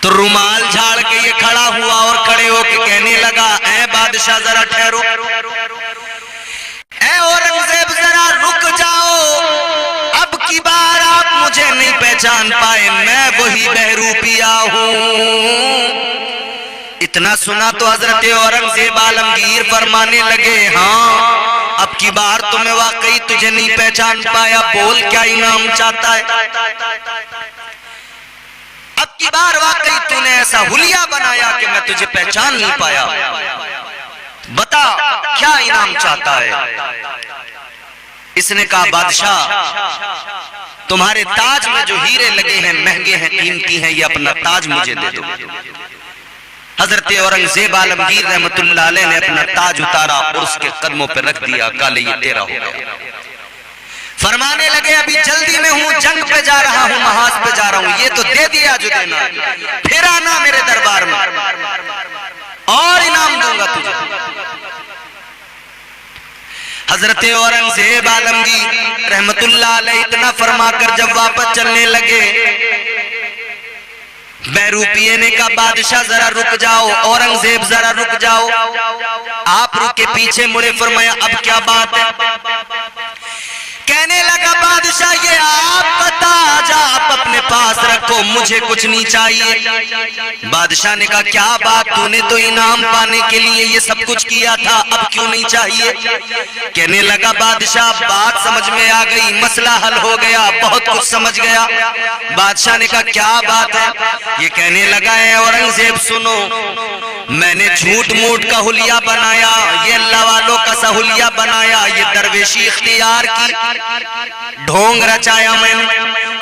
Speaker 1: तो रुमाल झाड़ के ये खड़ा हुआ और खड़े होके कहने लगा, ऐ बादशाह जरा ठहरो, ऐ औरंगजेब जरा रुक जाओ। अब की बार आप मुझे नहीं पहचान पाए, मैं वही बहरूपिया हूं। इतना सुना तो हजरत औरंगजेब आलमगीर फरमाने लगे, हाँ अब की बार तो मैं वाकई तुझे नहीं पहचान पाया, बोल क्या इनाम चाहता है। अब की बार वाकई तूने ऐसा हुलिया बनाया कि मैं तुझे पहचान नहीं पाया, बता क्या इनाम चाहता है। इसने कहा, बादशाह तुम्हारे ताज में जो हीरे लगे हैं महंगे हैं, कीमती हैं, ये अपना ताज मुझे दे दो। हजरत औरंगजेब आलमगीर रहमतुल्लाह अलैह ने अपना ताज उतारा और उसके कदमों पर रख दिया। काले ये तेरा हो गया। फरमाने लगे, अभी जल्दी में हूँ, जंग पे जा रहा हूँ, महाज पे जा रहा हूँ, ये तो दे दिया जो देना है, फिर आना मेरे दरबार में और इनाम दूंगा तुझे। हजरत औरंगजेब आलमगीर रहमतुल्लाह अलैह इतना फरमाकर जब वापस चलने लगे, बहरूपिये ने कहा, बादशाह जरा रुक जाओ, औरंगजेब जरा रुक जाओ। आप रुके, पीछे मुड़े, फरमाया, अब क्या बात है। कहने लगा, बादशाह ये आपका ताज आप अपने पास रखो, मुझे कुछ नहीं चाहिए। बादशाह ने कहा, क्या बात, तूने तो इनाम पाने के लिए ये सब कुछ किया था, अब क्यों नहीं चाहिए। कहने लगा, बादशाह बात समझ में आ गई, मसला हल हो गया, बहुत कुछ समझ गया। बादशाह ने कहा, क्या बात है। ये कहने लगा, है औरंगजेब सुनो, मैंने झूठ मूठ का हुलिया बनाया, ये अल्लाह वालों का सा हुलिया बनाया, ये दरवेशी इख्तियार की, ढोंग रचाया मैंने,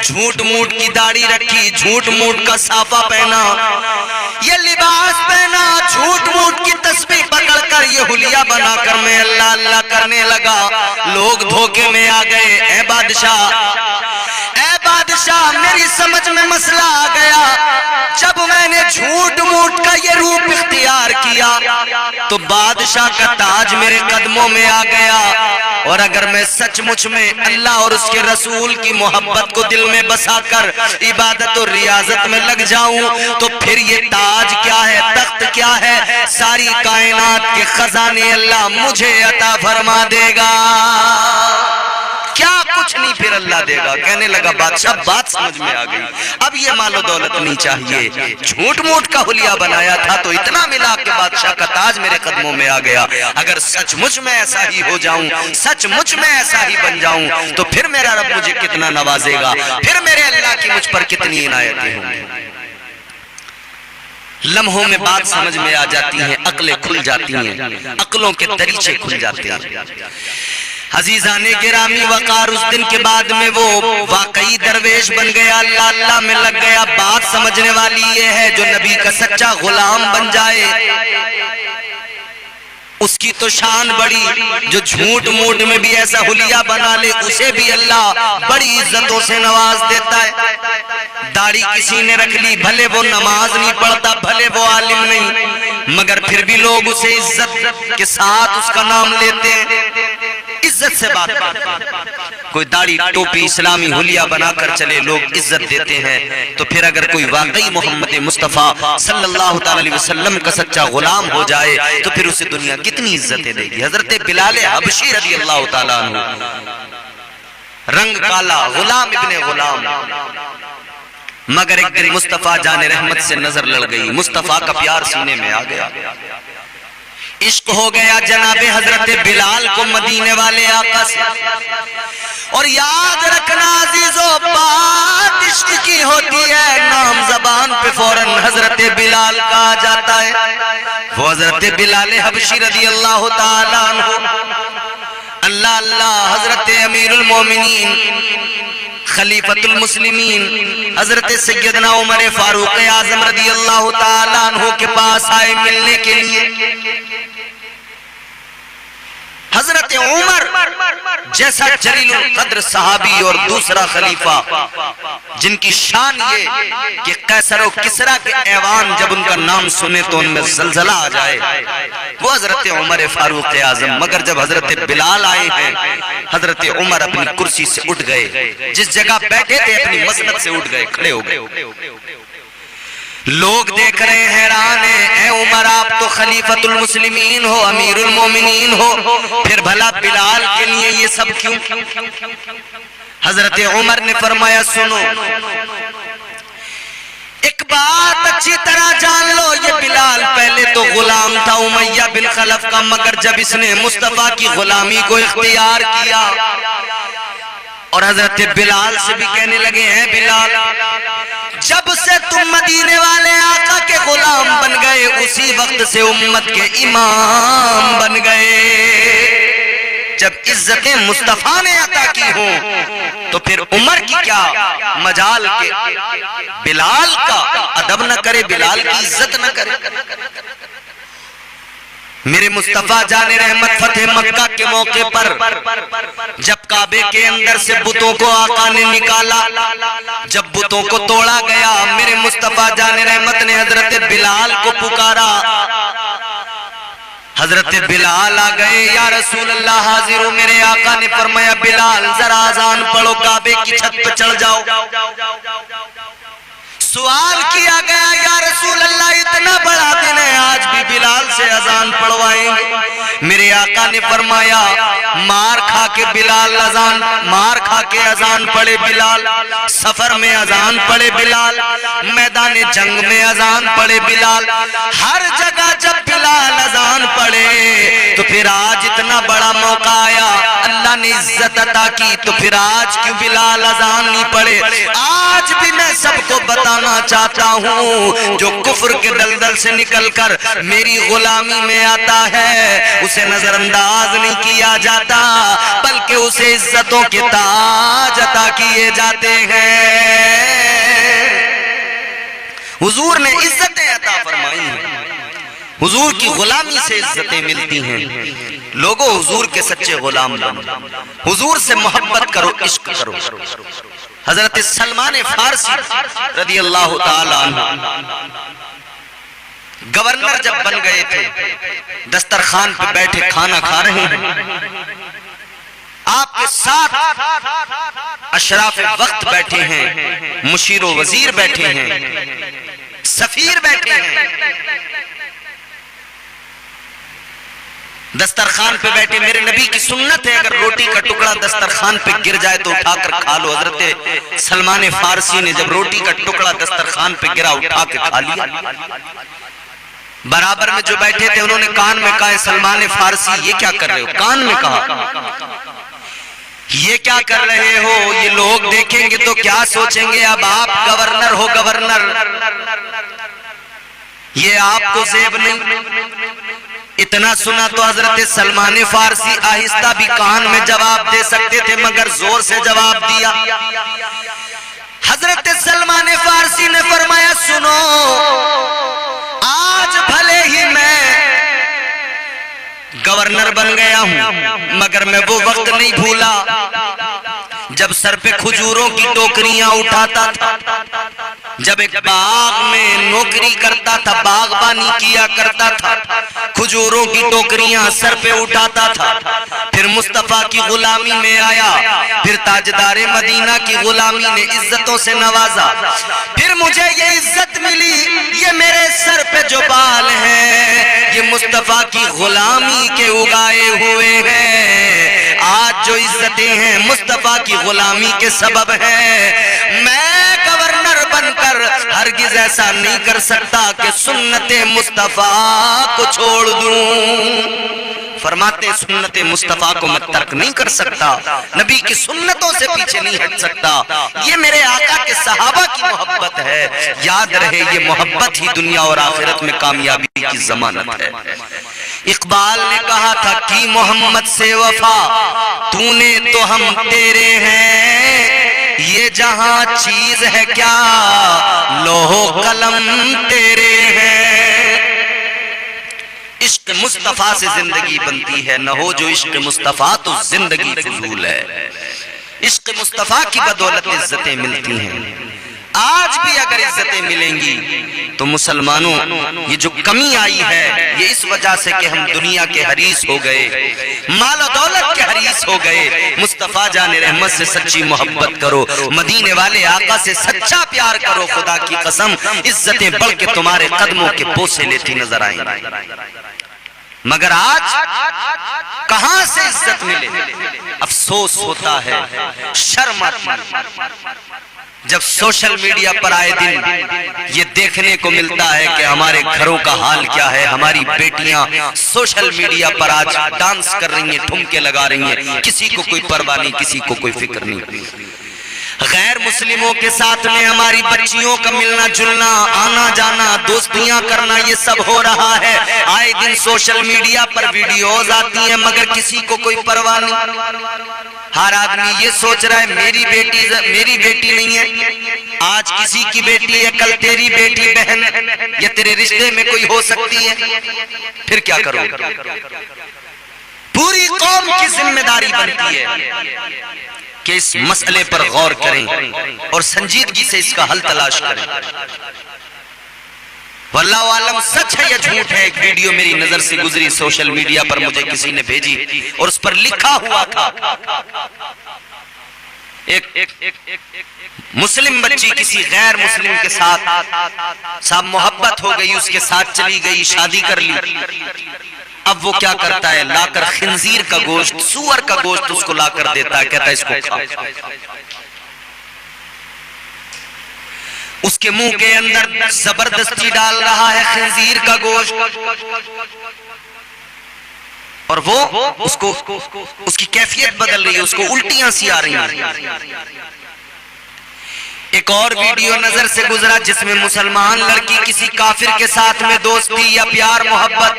Speaker 1: झूठ मूठ की दाढ़ी रखी, झूठ मूठ का साफा पहना, ये लिबास पहना, झूठ मूठ की तस्बीह पकड़कर ये हुलिया बनाकर मैं अल्लाह अल्लाह करने लगा। लोग धोखे में आ गए। ऐ बादशाह मेरी समझ में मसला आ गया, जब मैंने झूठ मूठ का ये रूप इख्तियार किया तो बादशाह का ताज मेरे कदमों में आ गया, और अगर मैं सचमुच में अल्लाह और उसके रसूल की मोहब्बत को दिल में बसाकर इबादत और रियाजत में लग जाऊं तो फिर ये ताज क्या है, तख्त क्या है, सारी कायनात के खजाने अल्लाह मुझे अता फरमा देगा। क्या कुछ नहीं, फिर अल्लाह देगा। कहने लगा, बादशाह बात समझ में आ गई, अब ये मालो दौलत नहीं चाहिए, झूठ मूठ का हुलिया बनाया था तो इतना मिला कि बादशाह का ताज मेरे कदमों में आ गया। अगर सचमुच में ऐसा ही हो जाऊं, सचमुच में ऐसा ही बन जाऊं तो फिर मेरा रब मुझे कितना नवाजेगा, फिर मेरे अल्लाह की मुझ पर कितनी इनायतें होंगी। लम्हों में बात समझ में आ जाती है, अक्लें खुल जाती हैं, अक्लों के दरीचे खुल जाते हैं। अजीजाने गिरामी वकार उस दिन के बाद में वो वाकई दरवेश बन गया, अल्लाह अल्लाह में लग गया। बात समझने वाली ये है, जो नबी का सच्चा गुलाम बन जाए उसकी तो शान बड़ी, जो झूठ मूठ में भी ऐसा हुलिया बना ले उसे भी अल्लाह बड़ी इज्जतों से नवाज देता है। दाढ़ी किसी ने रख ली, भले वो नमाज नहीं पढ़ता, भले वो आलिम नहीं, मगर फिर भी लोग उसे इज्जत के साथ उसका नाम लेते हैं, इज्जत से बात करते। कोई दाढ़ी टोपी इस्लामी हुलिया बनाकर चले, लोग इज्जत देते हैं। तो फिर अगर कोई वाकई मोहम्मद मुस्तफ़ा सल्लल्लाहु अलैहि वसल्लम का सच्चा गुलाम हो जाए तो फिर उसे दुनिया कितनी इज्जतें देगी। हजरत बिलाल हबशी रज़ी अल्लाह तआला अन्हु, रंग काला, गुलाम इब्ने गुलाम, मगर एक दिन मुस्तफ़ा जाने रहमत से नजर लड़ गई, मुस्तफ़ा का प्यार सीने में आ गया, इश्क हो गया जनाबे हजरत बिलाल को मदीने वाले आका से। और याद रखना अजीजों, बात इश्क की होती है, नाम जबान पे पे फौरन हजरत बिलाल का आ जाता है। वो हजरत बिलाल हबशी रदी अल्लाह ताला अन्हु, अल्लाह अल्लाह, हजरत अमीरुल मोमिनीन खलीफतुल मुस्लिमीन हजरत सैयदना उमर फारूक आजम रदी अल्लाह ताला अन्हु के पास आए मिलने के लिए। हजरत उमर जैसा जलीलुल कद्र सहाबी और दूसरा खलीफा जिनकी शान ये कि कैसर और किसरा के ऐवान जब उनका नाम सुने तो उनमें जलजला आ जाए, वो हजरत उमर फारूक आजम। मगर जब हजरत बिलाल आए हैं, हजरत उमर अपनी कुर्सी से उठ गए, जिस जगह बैठे थे अपनी मसनद से उठ गए, खड़े हो गए। लोग देख रहे हैं, हैरान है, ए उमर आप तो खलीफतुल मुस्लिमीन हो, अमीरुल मोमिनीन हो, फिर भला बिलाल के लिए ये सब क्यों? हजरत उमर ने फरमाया सुनो, एक बात अच्छी तरह जान लो, ये बिलाल पहले तो गुलाम था उमैया बिन खलफ का, मगर जब इसने मुस्तफा की गुलामी को इख्तियार किया और हजरत बिलाल से भी कहने लगे हैं बिलाल, जब से तुम मदीने वाले आका के गुलाम बन गए उसी वक्त से उम्मत के इमाम बन गए। जब इज्जतें मुस्तफा ने अता की हो तो फिर उमर की क्या मजाल के बिलाल का अदब न करे, बिलाल की इज्जत न करे। मेरे मुस्तफा जाने रहमत फतेह मक्का के मौके पर जब काबे के अंदर से बुतों को आका ने निकाला, जब बुतों को तोड़ा गया, मेरे मुस्तफा जाने रहमत ने हजरत बिलाल को पुकारा। हजरत बिलाल आ गए, या रसूल अल्लाह हाजिर हूं। मेरे आका ने फरमाया बिलाल जरा अजान पढ़ो, काबे की छत पर चढ़ जाओ। सवाल किया गया, या रसूल अल्लाह इतना बड़ा दिन है, आज भी बिलाल से अजान पढ़वाएंगे? मेरे आका ने फरमाया मार खा के बिलाल अजान, मार खा के अजान पढ़े बिलाल, सफर में अजान पढ़े बिलाल, मैदान जंग में अजान पढ़े बिलाल, हर जगह जब बिलाल अजान पढ़े तो फिर आज इतना बड़ा मौका आया, अल्लाह ने इज्जत अता की, तो फिर आज क्यों बिलाल अजान नहीं पढ़े? आज भी मैं सबको बताना चाहता हूँ, जो कुफ्र के दलदल से निकलकर मेरी गुलामी में आता है उसे नजरअंदाज नहीं किया जाता, बल्कि उसे इज्जतों के ताज अता किए जाते हैं। हुजूर ने इज्जतें अता फरमाई हैं, हुजूर की गुलामी से इज्जतें मिलती हैं। लोगों हुजूर के सच्चे गुलाम बनो, हुजूर से मोहब्बत करो, इश्क करो। हजरत सलमान फारसी रदी अल्लाह ताला अन्हु गवर्नर जब बन गए थे, दस्तरखान पे बैठे खाना खा रहे हैं, आपके साथ अशराफ वक्त बैठे हैं, मुशीर व वजीर बैठे हैं, सफीर बैठे हैं, दस्तरखान पे बैठे। मेरे नबी की सुन्नत है, अगर रोटी का टुकड़ा दस्तरखान पे गिर जाए तो उठाकर खा लो। हजरत सलमान फारसी ने जब रोटी का टुकड़ा दस्तरखान पे गिरा, उठा के खा लिया। बराबर में जो बैठे थे उन्होंने कान में कहा, सलमान फारसी ये क्या कर रहे हो? कान में कहा, ये क्या कर रहे हो? ये लोग देखेंगे तो क्या सोचेंगे? अब आप गवर्नर हो, गवर्नर, ये आपको जेब नहीं। इतना सुना तो हजरत सलमान फारसी आहिस्ता भी कान में जवाब दे सकते थे, मगर जोर से जवाब दिया। हजरत सलमान फारसी ने फरमाया सुनो, आज भले ही मैं गवर्नर बन गया हूं, मगर मैं वो वक्त नहीं भूला जब सर पे खजूरों की टोकरियां उठाता था, जब एक बाग में नौकरी करता था, बागबानी किया करता था, खजूरों की टोकरियां सर पे उठाता था, फिर मुस्तफा की गुलामी में आया, फिर ताजदारे मदीना की गुलामी ने इज्जतों से नवाजा, फिर मुझे ये इज्जत मिली। ये मेरे सर पे जो बाल हैं ये मुस्तफा की गुलामी के उगाए हुए हैं। आज जो इज्जतें हैं मुस्तफा की गुलामी के सबब हैं। मैं गवर्नर बनकर हरगिज ऐसा नहीं कर सकता कि सुन्नते मुस्तफा को छोड़ दूं। फरमाते सुन्नते मुस्तफा को मैं तर्क नहीं कर सकता, नबी की सुन्नतों से पीछे नहीं हट सकता। ये मेरे आका के सहाबा की मोहब्बत है। याद रहे ये मोहब्बत ही दुनिया और आखिरत में कामयाबी की जमानत है। इकबाल ने कहा था कि मोहम्मद से वफा तूने तो हम तेरे हैं, ये जहां चीज है क्या लोहो कलम तेरे हैं। इश्क मुस्तफा से जिंदगी बनती है, न हो जो इश्क मुस्तफा तो जिंदगी फजूल है। इश्क मुस्तफा की बदौलत इज्जतें मिलती हैं। आज भी अगर इज्जतें मिलेंगी तो मुसलमानों ये जो कमी आई है ये इस वजह से कि हम दुनिया के हरीस हो गए, माल और दौलत के हरीस हो गए। मुस्तफा जाने रहमत से सच्ची मोहब्बत करो, मदीने वाले आका से सच्चा प्यार करो। खुदा की कसम इज्जतें बढ़ के तुम्हारे कदमों के बोसे लेती नजर आएंगी। मगर आज कहां से इज्जत मिले, अफसोस होता है, शर्म आती है जब सोशल मीडिया पर आए दिन ये देखने को मिलता है कि हमारे घरों का हाल क्या है। हमारी बेटियां सोशल मीडिया पर आज डांस कर रही हैं, ठुमके लगा रही हैं, किसी को कोई परवाह नहीं, किसी को कोई फिक्र नहीं। गैर मुस्लिमों के साथ में हमारी बच्चियों का मिलना जुलना, आना जाना, दोस्तियां करना, ये सब हो रहा है। आए दिन सोशल मीडिया पर वीडियोज आती हैं मगर किसी को कोई परवाह नहीं। हर आदमी ये सोच रहा है मेरी बेटी नहीं है, आज किसी की बेटी है, कल तेरी बेटी बहन या तेरे रिश्ते में कोई हो सकती है, फिर क्या करोगे? पूरी कौम की जिम्मेदारी बनती है कि इस मसले पर गौर करें और संजीदगी से इसका हल तलाश करें। वल्लाहु आलम सच है या झूठ है। एक वीडियो मेरी नजर से गुजरी सोशल मीडिया पर, मुझे किसी ने भेजी और उस पर लिखा हुआ था एक मुस्लिम बच्ची किसी गैर मुस्लिम के साथ मोहब्बत हो गई, उसके साथ चली गई, शादी कर ली। अब वो क्या करता है, लाकर खिंजीर का गोश्त, सूअर का गोश्त उसको लाकर देता है, कहता है इसको खाओ। उसके मुंह के अंदर जबरदस्ती डाल रहा है खिंजीर का गोश्त और वो उसको उसकी कैफियत बदल रही है, उसको उल्टियां सी आ रही हैं। एक और वीडियो नजर से गुजरा जिसमें मुसलमान लड़की किसी काफिर के साथ में दोस्ती या प्यार मोहब्बत,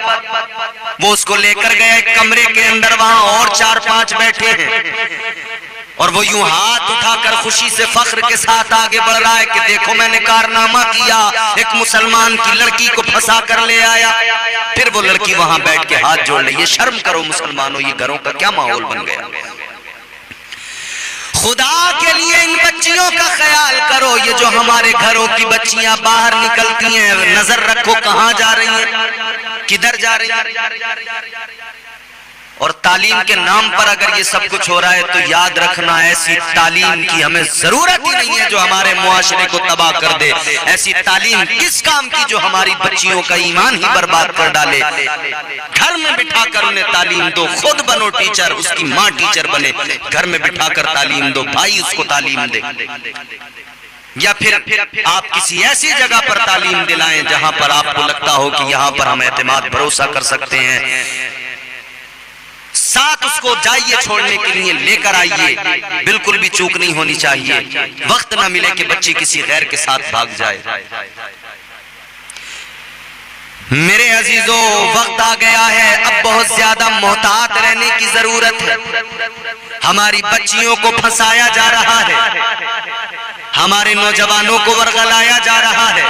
Speaker 1: वो उसको लेकर गए कमरे के अंदर, वहां और 4-5 बैठे हैं और वो यूं हाथ उठाकर खुशी से फख्र के साथ आगे बढ़ रहा है कि देखो मैंने कारनामा किया, एक मुसलमान की लड़की को फंसा कर ले आया। फिर वो लड़की वहां बैठ के हाथ जोड़ रही है। शर्म करो मुसलमानों, ये घरों का क्या माहौल बन गया। खुदा के लिए इन बच्चियों का ख्याल करो। ये जो हमारे घरों की बच्चियां बाहर निकलती हैं, नजर रखो कहां जा रही हैं, किधर जा रही हैं। और तालीम के नाम पर अगर ये सब कुछ हो रहा है तो याद रखना ऐसी तालीम की हमें जरूरत ही नहीं है जो हमारे मुआशरे को तबाह कर दे। ऐसी तालीम किस काम की जो हमारी बच्चियों का ईमान ही बर्बाद कर डाले। घर में बिठाकर उन्हें तालीम दो, खुद बनो टीचर, उसकी माँ टीचर बने, घर में बिठाकर तालीम दो, भाई उसको तालीम दे। या फिर आप किसी ऐसी जगह पर तालीम दिलाएं जहां पर आपको लगता हो कि यहाँ पर हम एतमाद भरोसा कर सकते हैं। साथ उसको जाइए छोड़ने के लिए, लेकर आइए, बिल्कुल भी चूक नहीं होनी चाहिए। वक्त ना मिले कि बच्ची किसी गैर के साथ भाग जाए। मेरे अजीजों, वक्त आ गया है, अब बहुत ज्यादा मोहतात रहने की जरूरत है। हमारी बच्चियों को फंसाया जा रहा है, हमारे नौजवानों को वर्गलाया जा रहा है,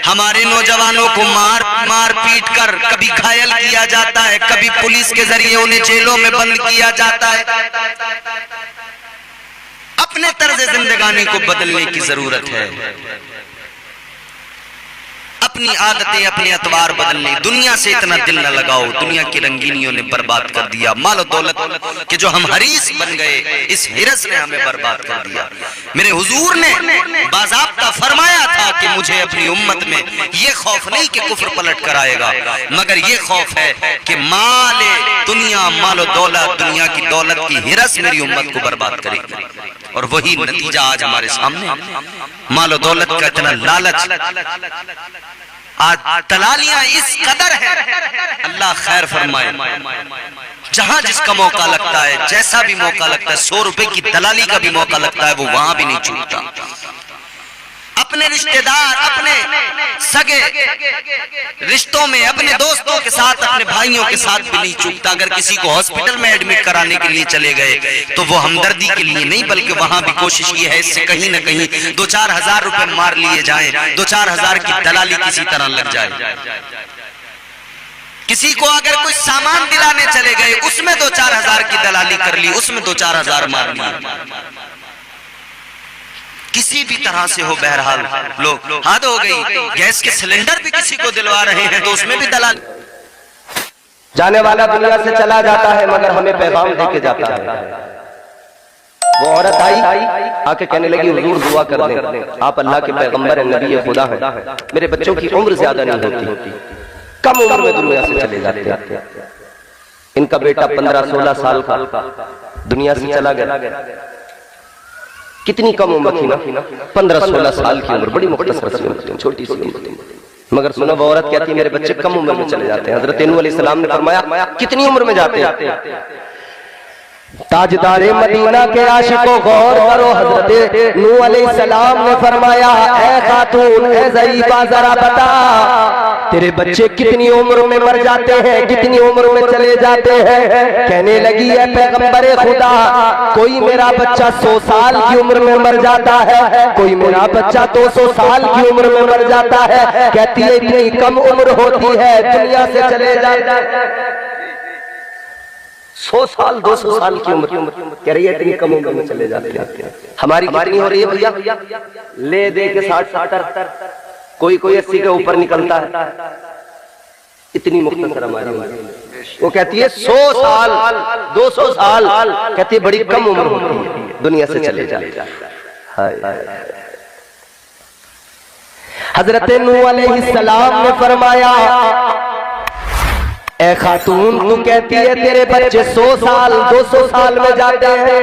Speaker 1: हमारे नौजवानों को मार पीट कर कभी घायल किया जाता है, कभी पुलिस के जरिए उन्हें जेलों में बंद किया जाता है। अपने तर्ज जिंदगानी को बदलने की जरूरत है, अपनी आदतें, अपने अतवार बदलने। दुनिया से इतना दिल न लगाओ, दुनिया की रंगीनियों ने बर्बाद कर दिया। माल दौलत के जो हम हरीस बन गए, इस हिरस ने हमें बर्बाद कर दिया। मेरे हुजूर ने बाज़ाब्ता फरमाया था कि मुझे अपनी उम्मत में ये खौफ नहीं कि कुफ्र पलट कर आएगा, मगर ये खौफ है कि माले दुनिया, माल दौलत, दुनिया की दौलत की हिरस मेरी उम्मत को बर्बाद करेगी। और वही नतीजा आज हमारे सामने। माल दौलत का इतना लालच, आज दलालियां इस कदर है, अल्लाह खैर फरमाए। जहां जिसका मौका लगता है, जैसा भी मौका लगता है, 100 रुपए की दलाली का भी मौका लगता है, वो वहां भी नहीं छूटता। अपने रिश्तेदार, अपने सगे रिश्तों में, अपने दोस्तों के साथ, अपने भाइयों के साथ भी नहीं चूकता। अगर किसी को हॉस्पिटल में एडमिट कराने के लिए चले गए तो वो हमदर्दी के लिए नहीं, बल्कि वहां भी कोशिश ये है इससे कहीं ना कहीं 2-4 हजार रुपए मार लिए जाएं, 2-4 हजार की दलाली किसी तरह लग जाए। किसी को अगर कुछ सामान दिलाने चले गए, उसमें 2-4 हजार की दलाली कर ली, उसमें 2-4 हजार मार लिए। किसी भी तरह से हो, बहरहाल लोग हद हो गई। गैस के सिलेंडर भी किसी को दिलवा रहे हैं तो उसमें भी दलाल।
Speaker 2: जाने वाला दुनिया से चला जाता है मगर हमें पैगाम देके जाता है। वो औरत आई आके कहने लगी, हुजूर दुआ कर दें, आप अल्लाह के पैगंबर हैं, नबी खुदा हैं, मेरे बच्चों की उम्र ज्यादा नहीं होती, कम उम्र में दुनिया से चले जाते हैं। इनका बेटा 15-16 साल का दुनिया से चला गया। कितनी कम उम्र थी ना, 15-16 साल की उम्र, बड़ी मुख्तसर सी उम्र, छोटी सी उम्र। मगर सुनो, वो औरत कहती है मेरे बच्चे कम उम्र में चले जाते हैं। हजरत नूह अलैहिस्सलाम ने फरमाया कितनी उम्र में जाते हैं? ताजदारे मदीना के आशिकों गौर करो, हजरत नूह अलैहिस्सलाम ने फरमाया ऐ खातून, ऐ ज़ईफा, जरा बता तेरे बच्चे कितनी उम्र में मर जाते हैं, कितनी उम्र में चले जाते हैं? कहने लगी है पैगंबरे खुदा, कोई मेरा बच्चा 100 साल की उम्र में मर जाता है, कोई मेरा बच्चा 200 साल की उम्र में मर जाता है। कहती है इतनी कम उम्र होती है, दुनिया से चले जाता है। 100 साल 200 साल की उम्र कह रही है, इतनी कम उम्र में चले जाते हैं। हमारी कितनी हो रही है भैया? ले दे के 60-70, कोई 80 के ऊपर निकलता है। इतनी मुख्तसर हमारी उम्र। वो कहती है 100 साल 200 साल, कहती है बड़ी कम उम्र होती है, दुनिया से चले जाते। हजरत नूह अलैहिस्सलाम ने फरमाया ए खातून, तू कहती है तेरे बच्चे 100 साल 200 साल में जाते हैं,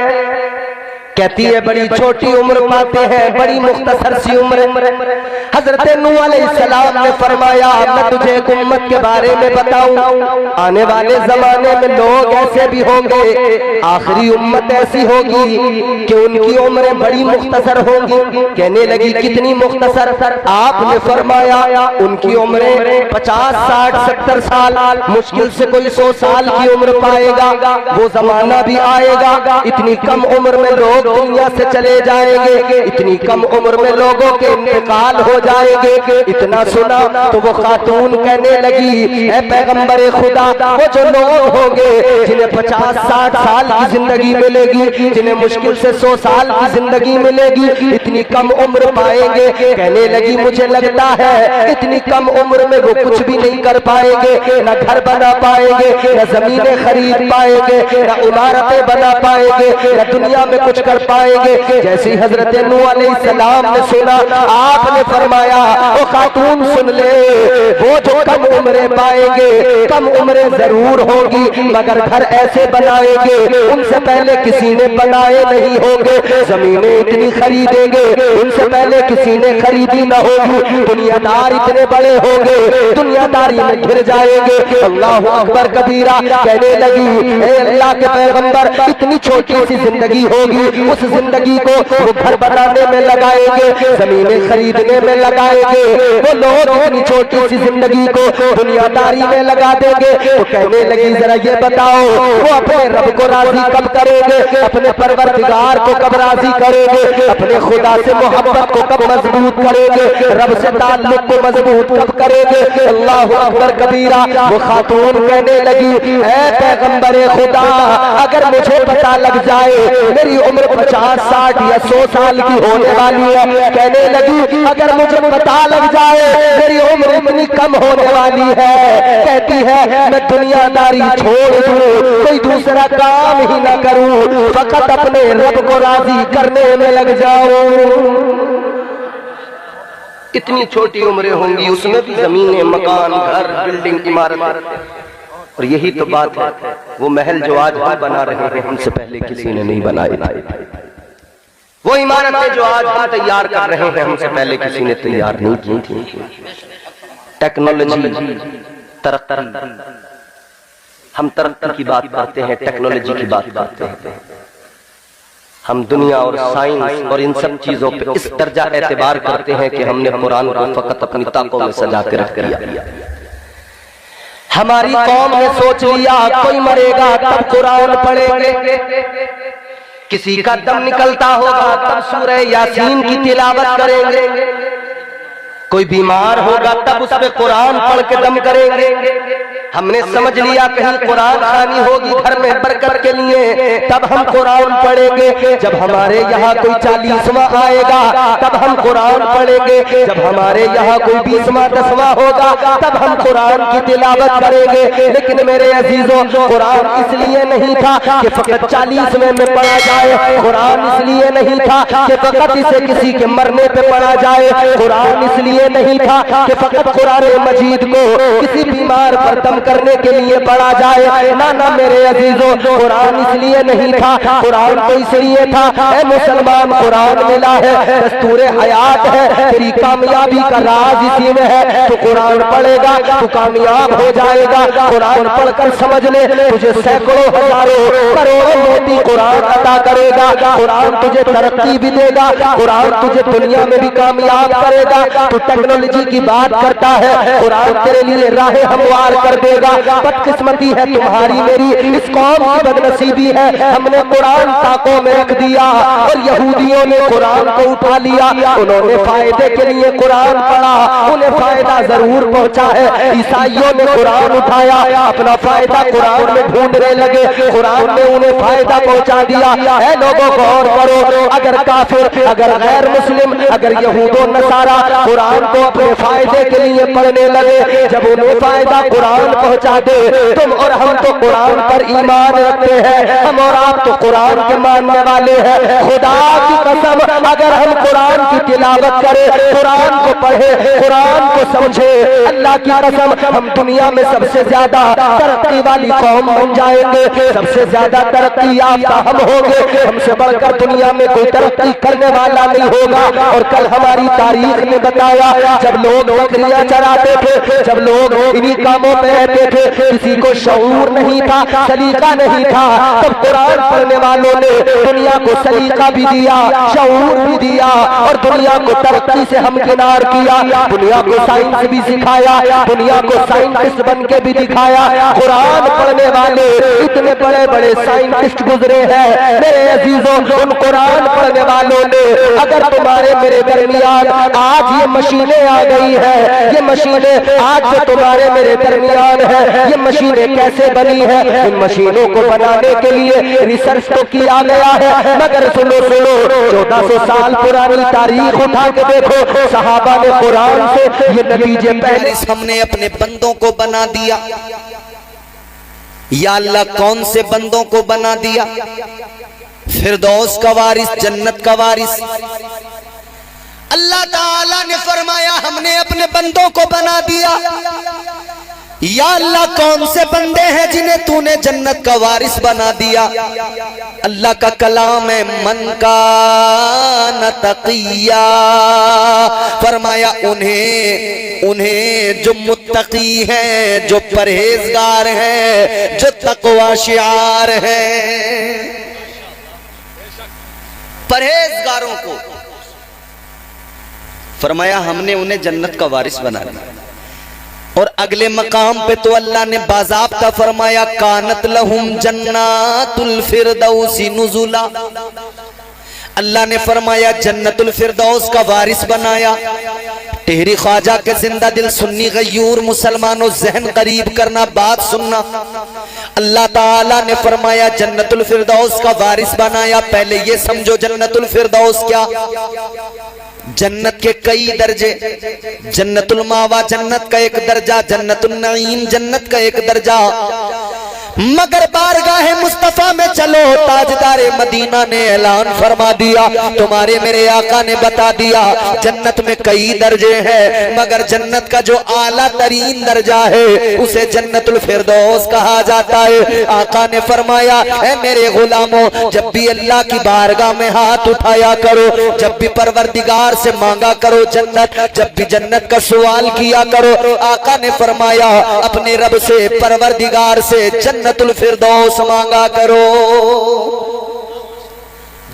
Speaker 2: कहती है बड़ी छोटी उम्र पाते हैं, बड़ी मुख्तसर सी उम्र। हजरत नूह अलैहिस्सलाम ने फरमाया मैं तुझे एक उम्मत के बारे में बताऊं, आने वाले जमाने में लोग ऐसे भी होंगे, आखिरी उम्मत ऐसी होगी कि उनकी उम्रें बड़ी मुख्तसर होंगी। कहने लगी कितनी मुख्तसर? आपने फरमाया उनकी उम्रें 50, 60, 70 साल, मुश्किल से कोई 100 साल की उम्र पाएगा। वो जमाना भी आएगा, इतनी कम उम्र में लोग दुनिया से चले जाएंगे, इतनी कम उम्र में लोगों के इंतकाल हो जाएंगे। इतना सुना तो वो खातून कहने लगी ऐ पैगंबरे खुदा, वो जो लोग होंगे जिन्हें 50, 60 साल की जिंदगी मिलेगी, जिन्हें मुश्किल से 100 साल की जिंदगी मिलेगी, इतनी कम उम्र पाएंगे। कहने लगी मुझे लगता है इतनी कम उम्र में वो कुछ भी नहीं कर पाएंगे, न घर बना पाएंगे, न जमीनें खरीद पाएंगे, न इमारतें बना पाएंगे, न दुनिया में कुछ पाएंगे। जैसे हजरत नूह अलैहिस्सलाम ने सुना, आपने फरमाया ओ खातून सुन ले, वो जो कम उम्रें पाएंगे, कम उम्रें जरूर होंगी मगर घर ऐसे बनाएंगे उनसे पहले किसी ने बनाए नहीं होंगे, जमीनें इतनी खरीदेंगे उनसे पहले किसी ने खरीदी न होगी, दुनियादार इतने बड़े होंगे दुनियादारी में घिर जाएंगे। अल्लाहु अकबर कबीरा। कहने लगी ए अल्लाह के पैगंबर, इतनी छोटी सी जिंदगी होगी, उस जिंदगी को वो घर बनाने में लगाएंगे, जमीनें खरीदने में लगाएंगे, वो लोग इतनी छोटी सी जिंदगी को दुनियादारी में लगा देंगे। तो कहने लगी जरा ये बताओ वो अपने रब को राजी कब करेंगे, अपने परवरदिगार को कब राजी करेंगे, अपने खुदा से मोहब्बत को कब मजबूत करेंगे, रब से ताल्लुक को मजबूत कब करेंगे? अल्लाह अकबर कबीरा। वो खातून कहने लगी ऐ पैगंबरे खुदा, अगर मुझे पता लग जाए मेरी उम्र 50, 60 या 100 साल की होने वाली है, कहने लगी अगर मुझे पता लग जाए मेरी उम्र इतनी कम होने वाली है, कहती है मैं दुनियादारी छोड़ दूं, कोई दूसरा काम ही ना करूं, फकत अपने रब को राजी करने में लग जाऊं। इतनी छोटी उम्रें होंगी, उसमें भी जमीनें, मकान, घर, बिल्डिंग, इमारत। और यही तो बात है, वो महल जो आज हम बना रहे हैं हमसे पहले किसी ने नहीं बनाए, वो इमारतें जो आज हम तैयार कर रहे हैं हमसे पहले किसी ने तैयार नहीं की थी। टेक्नोलॉजी, तरक्की, हम तरक्की की बात करते हैं, टेक्नोलॉजी की बात करते हैं, हम दुनिया और साइंस और इन सब चीजों पे इस दर्जा एतबार करते हैं कि हमने कुरान को फकत अपनी ताकों में सजा के रख दिया। हमारी कौम ने सोच लिया कोई मरेगा तब कुरान पढ़ेंगे, किसी का दम निकलता होगा तब सूरह यासीन की तिलावत करेंगे, कोई बीमार होगा तब उस पे कुरान पढ़ के दम करेंगे। हमने समझ लिया कहीं कुरान खानी होगी घर में बरकत के लिए तब हम कुरान पढ़ेंगे, जब हमारे यहाँ कोई 40वां आएगा तब हम कुरान पढ़ेंगे, जब हमारे यहाँ कोई 20वां 10वां होगा तब हम कुरान की तिलावत करेंगे। लेकिन मेरे अजीजों, कुरान इसलिए नहीं था कि फकत 40वें में पढ़ा जाए, कुरान इसलिए नहीं था कि फकत इसे किसी के मरने पे पढ़ा जाए, कुरान इसलिए नहीं था कि फकत कुरान मजीद को किसी बीमार पर दम करने के लिए पढ़ा जाए। ना ना मेरे अजीजों, कुरान इसलिए नहीं था, कुरान तो इसलिए था ऐ मुसलमान कुरान मिला है, दस्तूरे हयात है, तेरी कामयाबी का राज इसी में है। तो कुरान पढ़ेगा तो कामयाब हो जाएगा। कुरान पढ़कर समझ ले तुझे सैकड़ों हजारों करोड़ों मोती कुरान अता करेगा। कुरान तुझे तरक्की भी देगा, कुरान तुझे दुनिया में भी कामयाब करेगा। तू टेक्नोलॉजी की बात करता है, कुरान तेरे लिए राहें हमवार कर देगा। बदकिस्मती है तुम्हारी मेरी, इस कौम की बदनसीबी है, हमने कुरान ताकों में रख दिया और यहूदियों ने कुरान को उठा लिया। उन्होंने फायदे के लिए कुरान पढ़ा, उन्हें फायदा जरूर पहुंचा है। ईसाइयों ने कुरान उठाया, अपना फायदा कुरान में ढूंढने लगे, कुरान ने उन्हें फायदा पहुंचा दिया है। लोगों को गौर करो, अगर काफिर, अगर गैर मुस्लिम, अगर यहूदो नसारा कुरान को अपने फायदे के लिए पढ़ने लगे, जब उन्हें फायदा कुरान पहुंचा दे, तुम और हम तो कुरान पर ईमान रखते हैं, हम और आप तो कुरान के मानने वाले हैं। खुदा की कसम, अगर हम कुरान की तिलावत करें, कुरान को पढ़े, कुरान को समझे, अल्लाह की कसम हम दुनिया में सबसे ज्यादा तरक्की वाली कौम बन जाएंगे, सबसे ज्यादा तरक्की याफ्ता हम होंगे। हमसे बढ़कर दुनिया में कोई तरक्की करने वाला नहीं होगा। और कल हमारी तारीख ने बताया, जब लोग बकरियां चराते थे, जब लोग इन्हीं कामों में रहते थे, किसी को शऊर नहीं था, सलीका नहीं था, तब कुरान पढ़ने वालों ने दुनिया को सलीका भी दिया, शऊर भी दिया और दुनिया को तरक्की से हमकिनार किया, दुनिया को साइंस भी सिखाया, दुनिया को साइंटिस्ट बन के भी दिखाया। कुरान पढ़ने वाले इतने बड़े बड़े साइंटिस्ट गुजरे हैं मेरे अजीजों। उन कुरान पढ़ने वालों ने, अगर तुम्हारे मेरे दरमियान आज ये मशीनें आ गई है, ये मशीनें आज जो तुम्हारे मेरे दरमियान है, ये मशीनें कैसे बनी है? इन मशीनों को बनाने के लिए रिसर्च तो किया गया है, मगर सुनो सुनो, 1400 साल पुरानी तारीख उठा के देखो, सहाबा ने कुरान से ये नतीजे पहले।
Speaker 1: हमने अपने बंदों को बना दिया, या अल्लाह कौन से बंदों को बना दिया? फिरदौस का वारिस, जन्नत का वारिस। अल्लाह ताला ने फरमाया हमने अपने बंदों को बना दिया। या अल्लाह कौन से बंदे हैं जिन्हें तूने जन्नत का वारिस बना दिया? अल्लाह का कलाम है, मन का न तकिया, फरमाया उन्हें जो मुत्तकी हैं, जो परहेजगार हैं, जो तकवा शिआर हैं, परहेजगारों को फरमाया हमने उन्हें जन्नत का वारिस बना दिया। और अगले मकाम पे तो अल्लाह ने बाज़ाब्ता फरमाया, कानत लहुम जन्नातुल फिरदौसी नुजुला। अल्लाह ने फरमाया जन्नतुल फिरदौस का वारिस बनाया। टेहरी ख्वाजा के जिंदा दिल सुन्नी गयूर मुसलमानों, जहन करीब करना, बात सुनना। अल्लाह ताला ने फरमाया जन्नतुल फिरदौस का वारिस बनाया। पहले ये समझो जन्नतुल फिरदौस क्या? जन्नत के कई दर्जे, जन्नतुल मावा जन्नत का एक दर्जा, जन्नतुल नईम जन्नत का एक दर्जा, मगर बारगाह मुस्तफा में चलो, ताजदारे मदीना ने ऐलान फरमा दिया, तुम्हारे मेरे आका ने बता दिया जन्नत में कई दर्जे हैं, मगर जन्नत का जो आला तरीन दर्जा है उसे जन्नतुल फिरदौस कहा जाता है। आका ने फरमाया ऐ मेरे गुलामों, जब भी अल्लाह की बारगाह में हाथ उठाया करो, जब भी परवरदिगार से मांगा करो जन्नत, जब भी जन्नत का सवाल किया करो, आका ने फरमाया अपने रब से, परवरदिगार से जन्नतुल फिरदौस मांगा करो।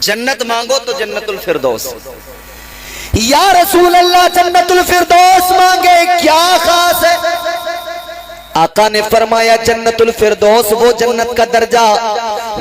Speaker 1: जन्नत मांगो तो जन्नतुल फिरदौस। या रसूल अल्लाह जन्नतुल फिरदौस मांगे क्या खास है? आका ने फरमाया जन्नतुल फिरदौस वो जन्नत का दर्जा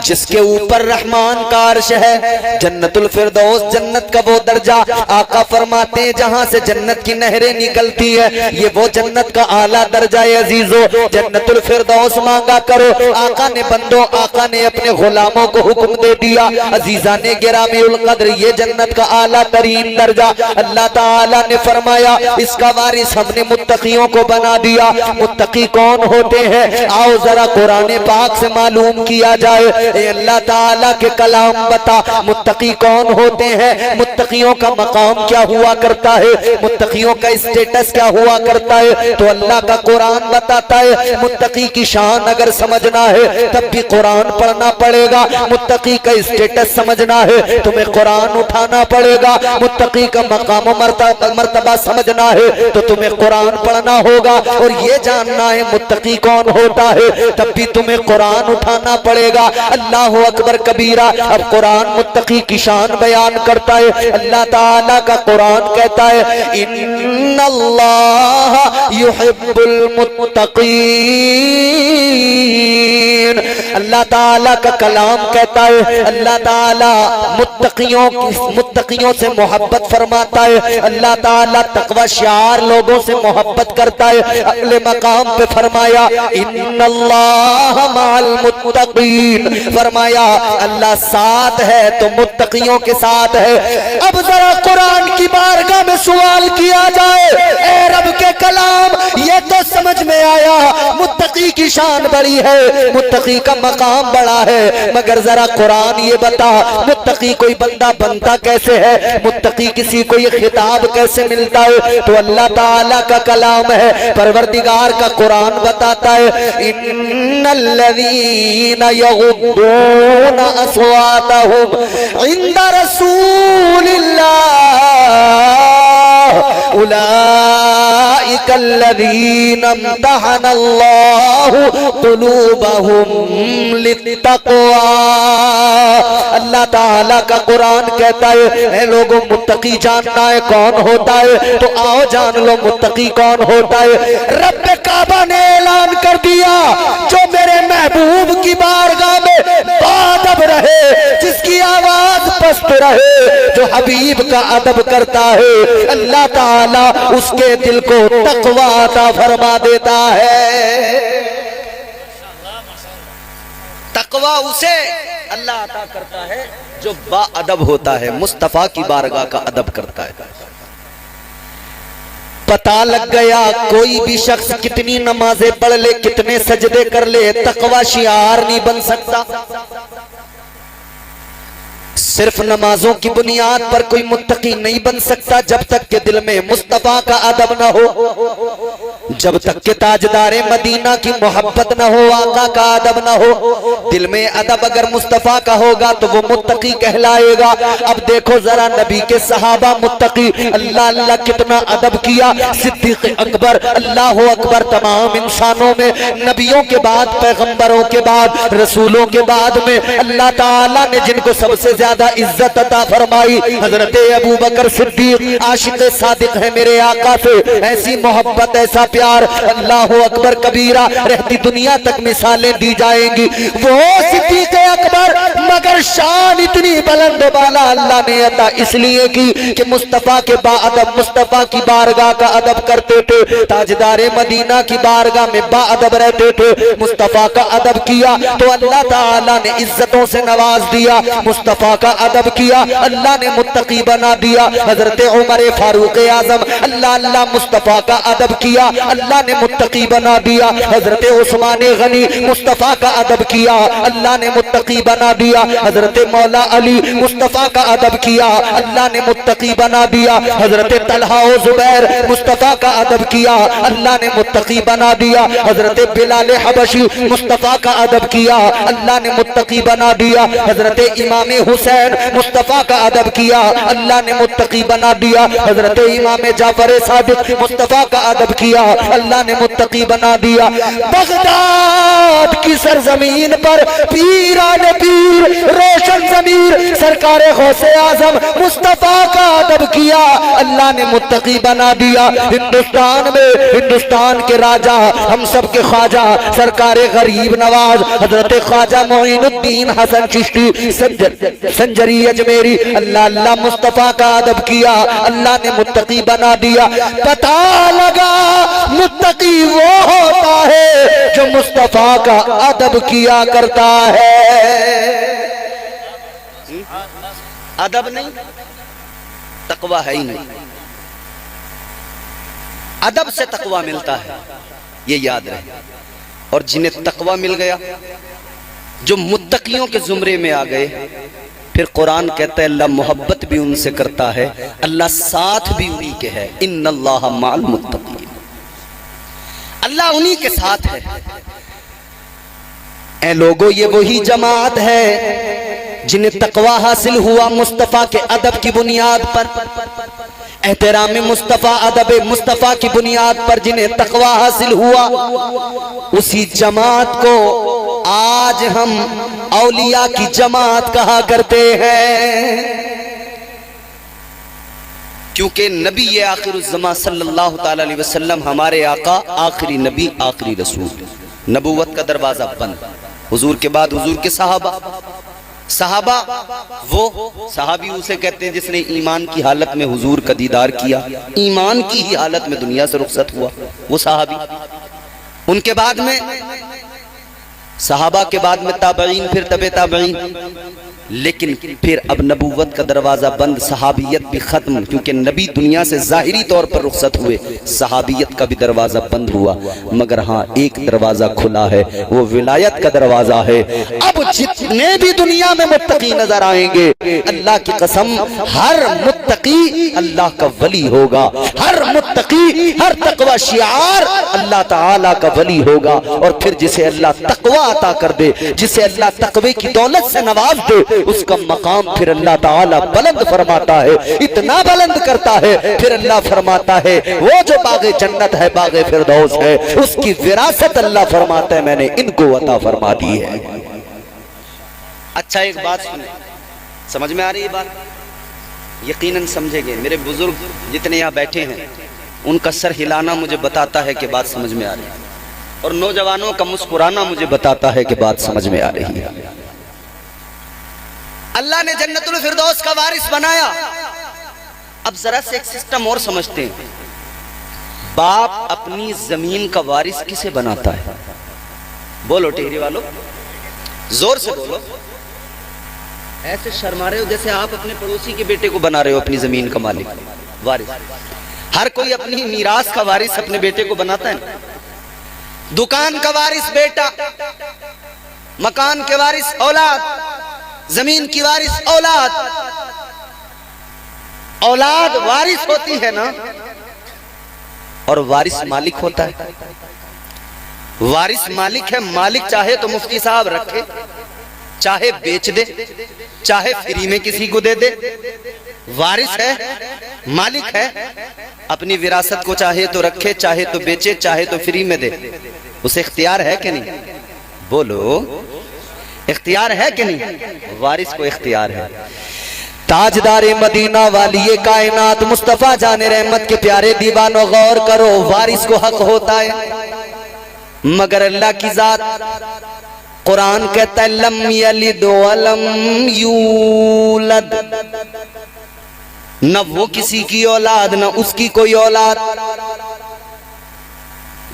Speaker 1: जिसके ऊपर रहमान का अर्श है। जन्नतुल फिरदौस जन्नत का वो दर्जा, आका फरमाते हैं जहां से जन्नत की नहरें निकलती है, ये वो जन्नत का आला दर्जा है। अजीजों, जन्नतुल फिरदौस मांगा करो। आका ने बंदो, आका ने अपने गुलामों को हुक्म दे दिया। अजीजाने गिरामीउल कद्र, ये जन्नत का आला तरीन दर्जा अल्लाह ताला ने फरमाया इसका वारिस हमने मुत्तकियों को बना दिया। मुत्तकी कौन होते हैं? आओ जरा कुरान पाक से मालूम किया जाए। ए अल्लाह ताला के कलाम बता, मुत्तकी कौन होते हैं? मुत्तकियों का मकाम क्या हुआ करता है? मुत्तकियों का स्टेटस क्या हुआ करता है? तो अल्लाह का कुरान बताता है। मुत्तकी की शान अगर समझना है तब भी कुरान पढ़ना पड़ेगा। मुत्तकी का स्टेटस समझना है तुम्हें कुरान उठाना पड़ेगा। मुत्तकी का मकाम मर्तबा समझना है तो तुम्हें कुरान पढ़ना होगा। और ये जानना है मुत्तकी कौन होता है तब भी तुम्हें कुरान उठाना पड़ेगा। अल्लाह अकबर कबीरा। अब कुरान मुत्तकी की शान बयान करता है। अल्लाह ताला का कुरान कहता है इन्नल्लाह युहिब्बुल मुत्तकीन। अल्लाह ताला का कलाम कहता है अल्लाह ताला मुत्तकियों से मोहब्बत फरमाता है। अल्लाह ताला तकवा शार लोगों से मोहब्बत करता है। अगले मकाम पे फरमाया इन्नल्लाह मअल मुत्तकीन, फरमाया अल्लाह साथ है तो मुत्तकियों के साथ है। अब जरा कुरान की बारगाह में सवाल किया जाए, ए रब के कलाम, ये तो समझ में आया मुत्तकी की शान बड़ी है, मुत्तकी का मकाम बड़ा है, मगर जरा कुरान ये बता मुत्तकी कोई बंदा बनता कैसे है? मुत्तकी किसी को ये खिताब कैसे मिलता है? तो अल्लाह ताला का कलाम है, परवरदिगार का कुरान बताता है इन्नल्लज़ीना यग़ुद्दूना अस्वातहुम इंदा रसूलिल्लाह उलाइकल्लज़ीना इम्तहनल्लाहु क़ुलूबहुम लित्तक़वा। अल्लाह ताला का कुरान कहता है लोगों मुत्तकी जानना है कौन होता है? तो आओ जान लो मुत्तकी कौन होता है। रब काबा ने ऐलान कर दिया जो मेरे महबूब की बारगाह में बाअदब रहे, जिसकी आवाज पस्त रहे, जो हबीब का अदब करता है, अल्लाह ताला उसके दिल को तकवा अता फरमा देता है। तकवा उसे अल्लाह अता करता है जो बाअदब होता है, मुस्तफा की बारगाह का अदब करता है। पता लग गया कोई भी शख्स कितनी नमाजें पढ़ ले, कितने सजदे कर ले, तकवा शियार नहीं बन सकता। सिर्फ नमाजों की बुनियाद पर कोई मुत्तकी नहीं बन सकता जब तक के दिल में मुस्तफा का अदब न हो, जब तक के ताजदारे मदीना की मोहब्बत न हो, आका का अदब न हो। दिल में अदब अगर मुस्तफा का होगा तो वो मुत्तकी कहलाएगा। अब देखो जरा नबी के सहाबा मुत्तकी, अल्लाह अल्लाह कितना अदब किया। सिद्दीक अकबर, अल्लाह अकबर, तमाम इंसानों में, नबियों के बाद, पैगंबरों के बाद, रसूलों के बाद में अल्लाह ताला ने जिनको सबसे ज्यादा इज्जत अता फरमाई हजरत अबू बकर सिद्दीक आशिक सादिक है मेरे आका से। ऐसी मोहब्बत, ऐसा प्यार, अल्लाह अकबर कबीरा, रहती दुनिया तक मिसालें दी जाएंगी। वो सिद्दीक अकबर, मगर शान इतनी बुलंद बाला अल्लाह ने अता इसलिए की कि मुस्तफा के बाअदब, मुस्तफा की बारगाह का अदब करते थे। ताजदारे मदीना की बारगाह में बाअदब रहते थे, मुस्तफा का अदब किया तो अल्लाह ताला ने इज्जतों से नवाज दिया। मुस्तफा का अदब किया, अल्लाह ने मुत्तकी बना दिया। हजरत उमर फारूक आजम, अल्लाह अल्लाह, मुस्तफा का अदब किया, अल्लाह ने मुत्तकी बना दिया। हजरत उस्मान गनी, मुस्तफा का अदब किया, अल्लाह ने मुत्तकी बना दिया। हजरत मौला अली, मुस्तफा का अदब किया, अल्लाह ने मुत्तकी बना दिया। हजरत तलहा और जुबैर, मुस्तफा का अदब किया, अल्लाह ने मुत्तकी बना दिया। हजरत बिलाल हबशी, मुस्तफा का अदब किया, अल्लाह ने मुत्तकी बना दिया। हजरत इमाम हुसैन, मुस्तफा का अदब किया, अल्लाह ने मुत्तकी बना दिया। हजरत इमाम जाफर सादिक, मुस्तफा का अदब किया,
Speaker 2: अल्लाह ने मुत्तकी बना दिया। बगदाद की सरजमीन पर पीराने पीर रोशन ज़मीर सरकारे गौसे आजम मुस्तफा का अदब किया, अल्लाह ने मुत्तकी बना दिया। हिंदुस्तान में हिंदुस्तान के राजा हम सब के ख्वाजा सरकारे गरीब नवाज हजरत ख्वाजा मोइनुद्दीन हसन चिश्ती संजरी अजमेरी, अल्लाह अल्लाह मुस्तफा का अदब किया, अल्लाह ने मुत्तकी बना दिया। पता लगा मुत्तकी वो होता है जो मुस्तफा का अदब किया करता है। अदब नहीं, तकवा है ही नहीं। अदब से तकवा मिलता है, ये याद रहे। और जिन्हें तकवा मिल गया, जो मुत्तकियों के जुमरे में आ गए, फिर कुरान कहता है अल्लाह मोहब्बत भी उनसे करता है, अल्लाह साथ भी उन्हीं के है। इन्नल्लाह माल मुत्तकीन, अल्लाह उन्हीं के साथ है। ऐ लोगों, ये वही जमात है जिन्हें तकवा हासिल हुआ मुस्तफा के अदब की बुनियाद पर, एहतराम मुस्तफा अदब मुस्तफा की बुनियाद पर जिन्हें तकवा हासिल हुआ, उसी जमात को आज हम औलिया की जमात कहा करते हैं। क्योंकि नबी ये आखिरुज़्ज़मा सल्लल्लाहु ताला अलैहि वसल्लम हमारे आका आखिरी नबी आखिरी रसूल, नबूवत का दरवाजा बंद। हुजूर के बाद हुजूर के सहाबा वो सहाबी उसे कहते हैं जिसने ईमान की हालत में हुजूर का दीदार किया, ईमान की ही हालत में दुनिया से रुखसत हुआ, वो सहाबी। उनके बाद में सहाबा के बाद में ताबईन, फिर तबे ताबईन, लेकिन फिर अब नबूवत का दरवाजा बंद, सहाबियत भी खत्म। क्योंकि नबी दुनिया से जाहिरी तौर पर रुखसत हुए, सहाबियत का भी दरवाजा बंद हुआ। मगर हाँ, एक दरवाजा खुला है, वो विलायत का दरवाजा है। अब जितने भी दुनिया में मुत्तकी नजर आएंगे, अल्लाह की कसम, हर मुत्तकी अल्लाह का वली होगा। हर मुत्तकी, हर तकवा शिआर अल्लाह ताला का वली होगा। और फिर जिसे अल्लाह तकवा अता कर दे, जिसे अल्लाह तकवे की दौलत से नवाज दे, उसका मकाम फिर अल्लाह ताला बुलंद फरमाता है, इतना बुलंद करता है, फिर अल्लाह फरमाता है वो जो बागे जन्नत है, बागे फिरदौस है, उसकी विरासत अल्लाह फरमाता है मैंने इनको अता फरमा दी है। अच्छा, एक बात सुने, समझ में आ रही है बात? यकीनन समझेंगे। मेरे बुजुर्ग जितने यहाँ बैठे हैं, उनका सर हिलाना मुझे बताता है कि बात समझ में आ रही है, और नौजवानों का मुस्कुराना मुझे बताता है कि बात समझ में आ रही है। अल्लाह ने जन्नतुल फिरदौस का वारिस बनाया। अब जरा से एक सिस्टम और समझते हैं, बाप अपनी जमीन का वारिस किसे बनाता है? बोलो टिहरी वालों, जोर से बोलो। ऐसे शर्मा रहे हो जैसे आप अपने पड़ोसी के बेटे को बना रहे हो अपनी जमीन का मालिक, वारिस। हर कोई अपनी मीरास का वारिस अपने बेटे को बनाता है। दुकान का वारिस बेटा, मकान के वारिस औलाद, जमीन की वारिस औलाद। औलाद वारिस होती है ना, और वारिस मालिक होता है। वारिस मालिक है, मालिक चाहे तो मुफ्ती साहब रखे, चाहे बेच दे, चाहे फ्री में किसी को दे दे। वारिस है, मालिक है, अपनी विरासत को चाहे तो रखे, चाहे तो बेचे, चाहे तो फ्री में दे। उसे इख्तियार है कि नहीं? बोलो, इख्तियार है कि नहीं? वारिस को इख्तियार है। ताजदारे मदीना वाली कायनात मुस्तफा जाने रहमत के प्यारे दीवानों, गौर करो, वारिस को हक होता है। मगर अल्लाह की जात, कुरान कहता है लम यलिद वलम यूलद, न वो किसी की औलाद न उसकी कोई औलाद।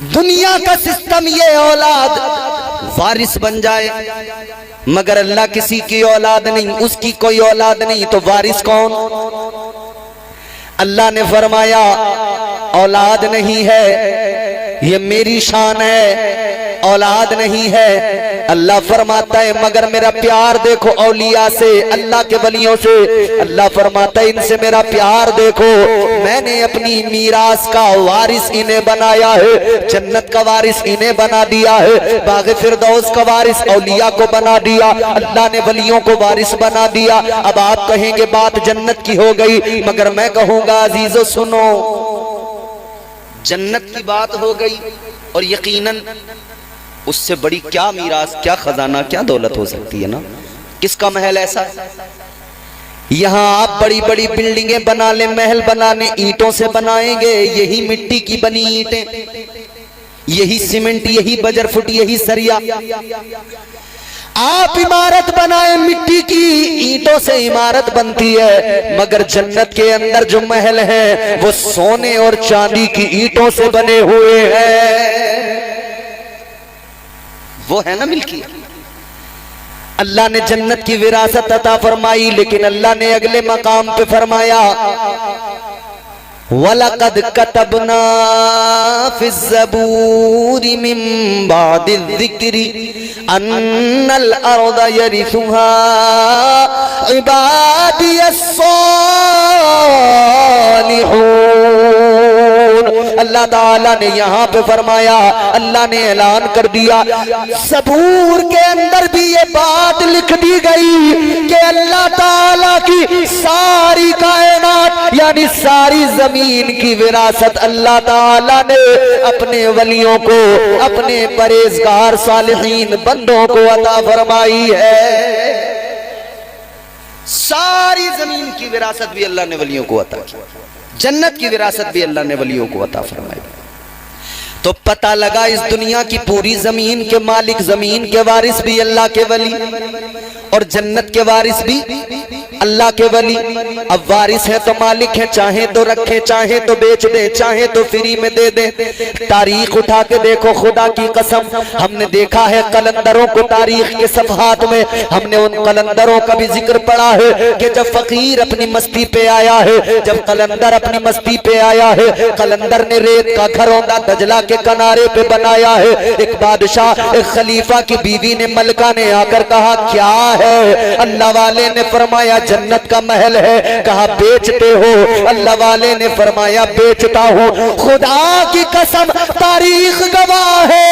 Speaker 2: दुनिया का सिस्टम ये औलाद वारिस बन जाए, मगर अल्लाह किसी की औलाद नहीं, उसकी कोई औलाद नहीं, तो वारिस कौन? अल्लाह ने फरमाया औलाद नहीं है, ये मेरी शान है, औलाद नहीं है। अल्लाह फरमाता है मगर मेरा प्यार देखो औलिया से, अल्लाह के वलियों से। अल्लाह फरमाता है इनसे मेरा प्यार देखो, मैंने अपनी मीरास का वारिस इन्हें बनाया है, जन्नत का वारिस इन्हें बना दिया है, बाग़े फिरदौस का वारिस औलिया को बना दिया, अल्लाह ने वलियों को वारिस बना दिया। अब आप कहेंगे बात जन्नत की हो गई, मगर मैं कहूंगा अजीजों सुनो,
Speaker 1: जन्नत की बात हो गई और यकीनन उससे बड़ी क्या मीरास, क्या खजाना, क्या दौलत हो सकती है ना। किसका महल ऐसा है? यहाँ आप बड़ी बड़ी बिल्डिंगें बना ले, महल बनाने ईंटों से बनाएंगे, यही मिट्टी की बनी ईंटें, यही सीमेंट, यही बजर फुट, यही सरिया। आप इमारत बनाए मिट्टी की, ईंटों से इमारत बनती है, मगर जन्नत के अंदर जो महल है वो सोने और चांदी की ईंटों से बने हुए हैं। वो है ना मिल्की। अल्लाह ने जन्नत की विरासत अता फरमाई, लेकिन अल्लाह ने अगले मकाम पे फरमाया वलक़द कतबना फ़िज़्ज़बूरि मिन बादिज़्ज़िक्रि अन्नल अर्द यरिसुहा इबादियस्सालिहून। अल्लाह ताला ने यहाँ पे फरमाया, अल्लाह ने ऐलान कर दिया, ज़बूर के अंदर भी ये बात लिख दी गई कि अल्लाह ताला की सारी कायनात यानी सारी जमीन की विरासत अल्लाह ताला ने अपने वलियों को, अपने परहेजगार सालिहीन बंदों को अता फरमाई है। सारी जमीन की विरासत भी अल्लाह ने वलियों को अता की, जन्नत की विरासत भी अल्लाह ने वलियों को अता फरमाई। तो पता लगा इस दुनिया की पूरी जमीन के मालिक, जमीन के वारिस भी अल्लाह के वली और जन्नत के वारिस भी अल्लाह के वली। अब वारिस है तो मालिक है, चाहे तो रखे, चाहे तो बेच दे, चाहे तो फ्री में दे दे। तारीख उठा के देखो, खुदा की कसम हमने देखा है कलंदरों को, तारीख के सफहात में हमने उन कलंदरों का भी जिक्र पढ़ा है कि जब फकीर अपनी मस्ती पे आया है, जब कलंदर अपनी मस्ती पे आया है, कलंदर ने रेत का घरौंदा दजला के किनारे पे बनाया है। एक बादशाह, एक खलीफा की बीवी ने, मलका ने आकर कहा क्या है? अल्लाह वाले ने फरमाया जन्नत का महल है। कहा बेचते हो? अल्लाह वाले ने फरमाया बेचता हूँ। खुदा की कसम तारीख गवाह है,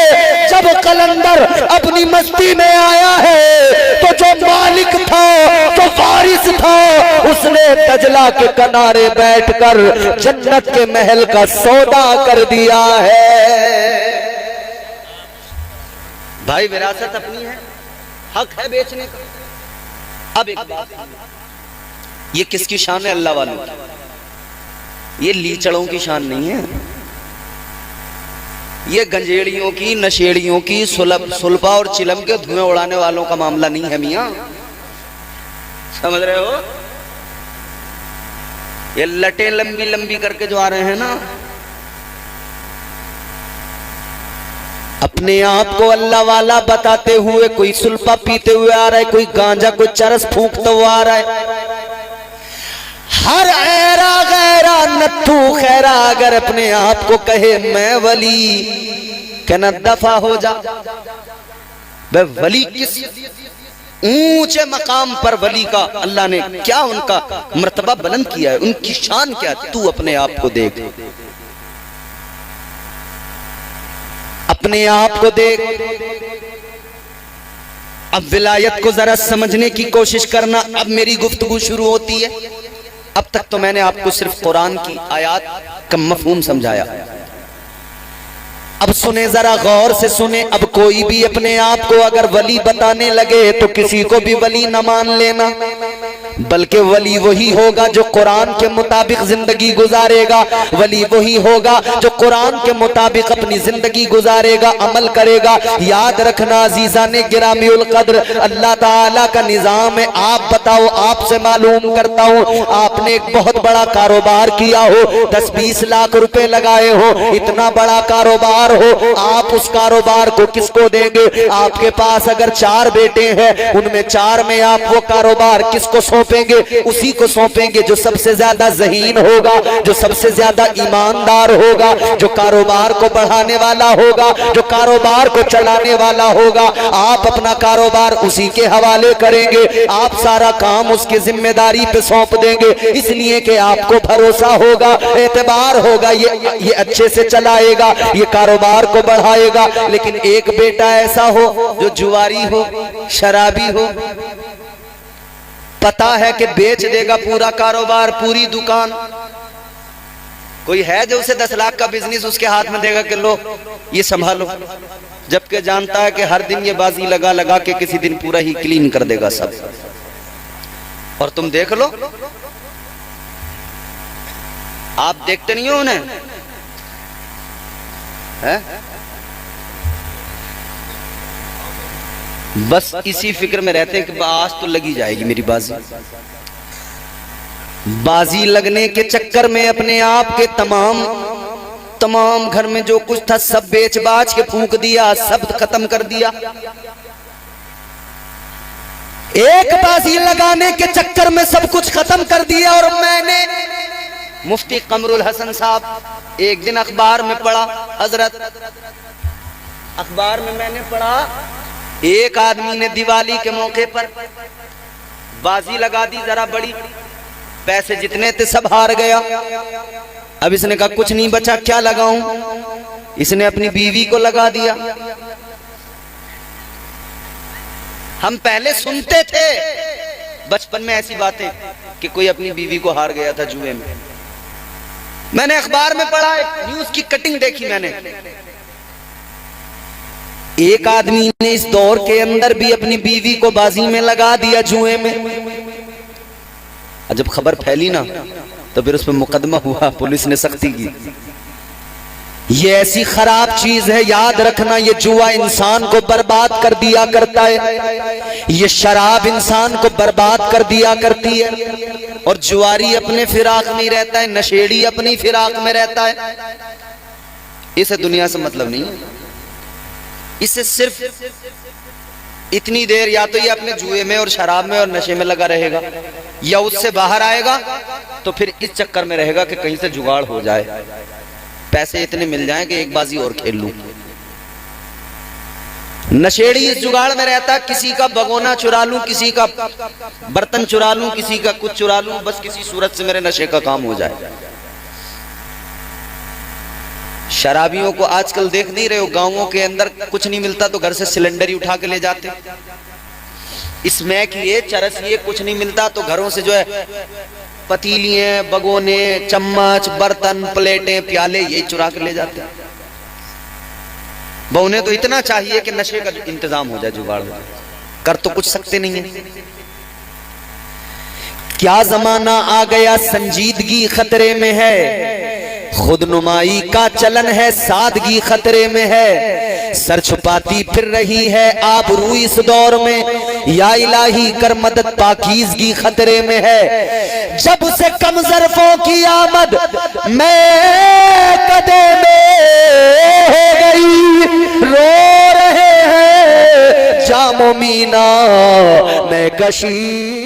Speaker 1: जब कलंदर अपनी मस्ती में आया है तो जो मालिक था, जो वारिस था, उसने दजला के किनारे बैठकर जन्नत के महल का सौदा कर दिया है। भाई विरासत अपनी है, हक है बेचने का। अब एक बात, ये किसकी शान है? अल्लाह वालों की। ये लीचड़ों की शान नहीं है, ये गंजेड़ियों की, नशेड़ियों की, सुलभा और चिलम के धुएं उड़ाने वालों का मामला नहीं है मियां, समझ रहे हो? ये लटें लंबी लंबी करके जो आ रहे हैं ना, अपने आप को अल्लाह वाला बताते हुए, कोई सुल्फा पीते हुए आ रहा है, कोई गांजा, कोई चरस फूंकता हुआ आ रहा है। हर ऐरा गैरा नत्थू खैरा अगर अपने आप को कहे मैं वली, कहना दफा हो जा। वे वली किस ऊंचे मकाम पर वली का अल्लाह ने क्या उनका मर्तबा बुलंद किया है, उनकी शान क्या? तू अपने आप को देख, अपने आप को देख। अब विलायत को जरा समझने की कोशिश करना। अब मेरी गुफ्तगू शुरू होती है। अब तक तो मैंने आपको सिर्फ कुरान की आयत का मफहूम समझाया। अब सुने, जरा गौर से सुने। अब कोई भी अपने आप को अगर वली बताने लगे तो किसी को भी वली न मान लेना, बल्कि वली वही होगा जो कुरान के मुताबिक जिंदगी गुजारेगा। वली वही होगा जो कुरान के मुताबिक अपनी जिंदगी गुजारेगा, अमल करेगा। याद रखना अजीज़ाने गिरामीउल कद्र, अल्लाह ताला का निजाम है। आप बताओ, आपसे मालूम करता हूँ, आपने एक बहुत बड़ा कारोबार किया हो, 10-20 लाख रुपए लगाए हो, इतना बड़ा कारोबार हो, आप उस कारोबार को किसको देंगे? आपके पास अगर 4 बेटे हैं, उनमें 4 में आप वो कारोबार किसको सौंपेंगे? उसी को सौंपेंगे जो सबसे ज्यादा ज़हीन होगा, जो सबसे ज्यादा ईमानदार होगा, जो कारोबार को बढ़ाने वाला होगा, जो कारोबार को चलाने वाला होगा। आप अपना कारोबार उसी के हवाले करेंगे, आप सारा काम उसकी जिम्मेदारी पे सौंप देंगे, इसलिए कि आपको भरोसा होगा, एतबार होगा, ये अच्छे से चलाएगा, ये कारोबार को बढ़ाएगा। लेकिन एक बेटा ऐसा हो जो जुआरी हो, शराबी हो, पता है कि बेच देगा पूरा कारोबार, पूरी दुकान, कोई है जो उसे 10 लाख का बिजनेस उसके हाथ में देगा कि लो ये संभालो, जबकि जानता है कि हर दिन ये बाजी लगा लगा के किसी दिन पूरा ही क्लीन कर देगा सब। और तुम देख लो, आप देखते नहीं हो उन्हें, है? बस इसी फिक्र में रहते हैं कि आज तो लगी जाएगी मेरी बाजी। बाजी लगने के चक्कर में अपने आप के तमाम घर में जो कुछ था सब बेच बाच के फूंक दिया, सब खत्म कर दिया। एक बाजी लगाने के चक्कर में सब कुछ खत्म कर दिया। और मैंने मुफ्ती कमरुल हसन साहब एक दिन अखबार में पढ़ा, हजरत अखबार में मैंने पढ़ा, एक आदमी ने दिवाली के मौके पर बाजी लगा दी जरा बड़ी, पैसे जितने थे सब हार गया। अब इसने कहा कुछ नहीं बचा, क्या लगाऊं? इसने अपनी बीवी को लगा दिया। हम पहले सुनते थे बचपन में ऐसी बातें कि कोई अपनी बीवी को हार गया था जुए में। मैंने अखबार में पढ़ा, न्यूज की कटिंग देखी मैंने, एक आदमी ने इस दौर के अंदर भी अपनी बीवी को बाजी में लगा दिया जुए में। जब खबर फैली ना तो फिर उस पर मुकदमा हुआ, पुलिस ने सख्ती की। ये ऐसी खराब चीज है, याद रखना, ये जुआ इंसान को बर्बाद कर दिया करता है, ये शराब इंसान को बर्बाद कर दिया करती है। और जुआरी अपने फिराक में रहता है, नशेड़ी अपनी फिराक में रहता है, इसे दुनिया से मतलब नहीं है। इसे सिर्फ इतनी देर या तो ये अपने जुए में और शराब में और नशे में लगा रहेगा, या उससे बाहर आएगा तो फिर इस चक्कर में रहेगा कि कहीं से जुगाड़ हो जाए, पैसे इतने मिल जाएं कि एक बाजी और खेल लूं। नशेड़ी इस जुगाड़ में रहता, किसी का भगोना चुरा लूं, किसी का बर्तन चुरा लूं, किसी का कुछ चुरा लूं, बस किसी सूरत से मेरे नशे का काम हो जाए। शराबियों को आजकल देख नहीं रहे हो, गांवों के अंदर कुछ नहीं मिलता तो घर से सिलेंडर ही उठा के ले जाते। स्मैक ये चरस ये कुछ नहीं मिलता तो घरों से जो है पतीलियां, बगोने, चम्मच, बर्तन, प्लेटें, प्याले यही चुरा के ले जाते। बहुने तो इतना चाहिए कि नशे का इंतजाम हो जाए, जुगाड़ हो जाए, कर तो कुछ सकते नहीं है। क्या जमाना आ गया, संजीदगी खतरे में है, खुद नुमाई का चलन है, सादगी खतरे में है, सर छुपाती फिर रही है आबरू इस दौर में, या इलाही कर मदद पाकीज़गी खतरे में है। जब से कम ज़र्फ़ों की आमद मैं कदे में हो गई, रो रहे हैं जामो मीना में कशी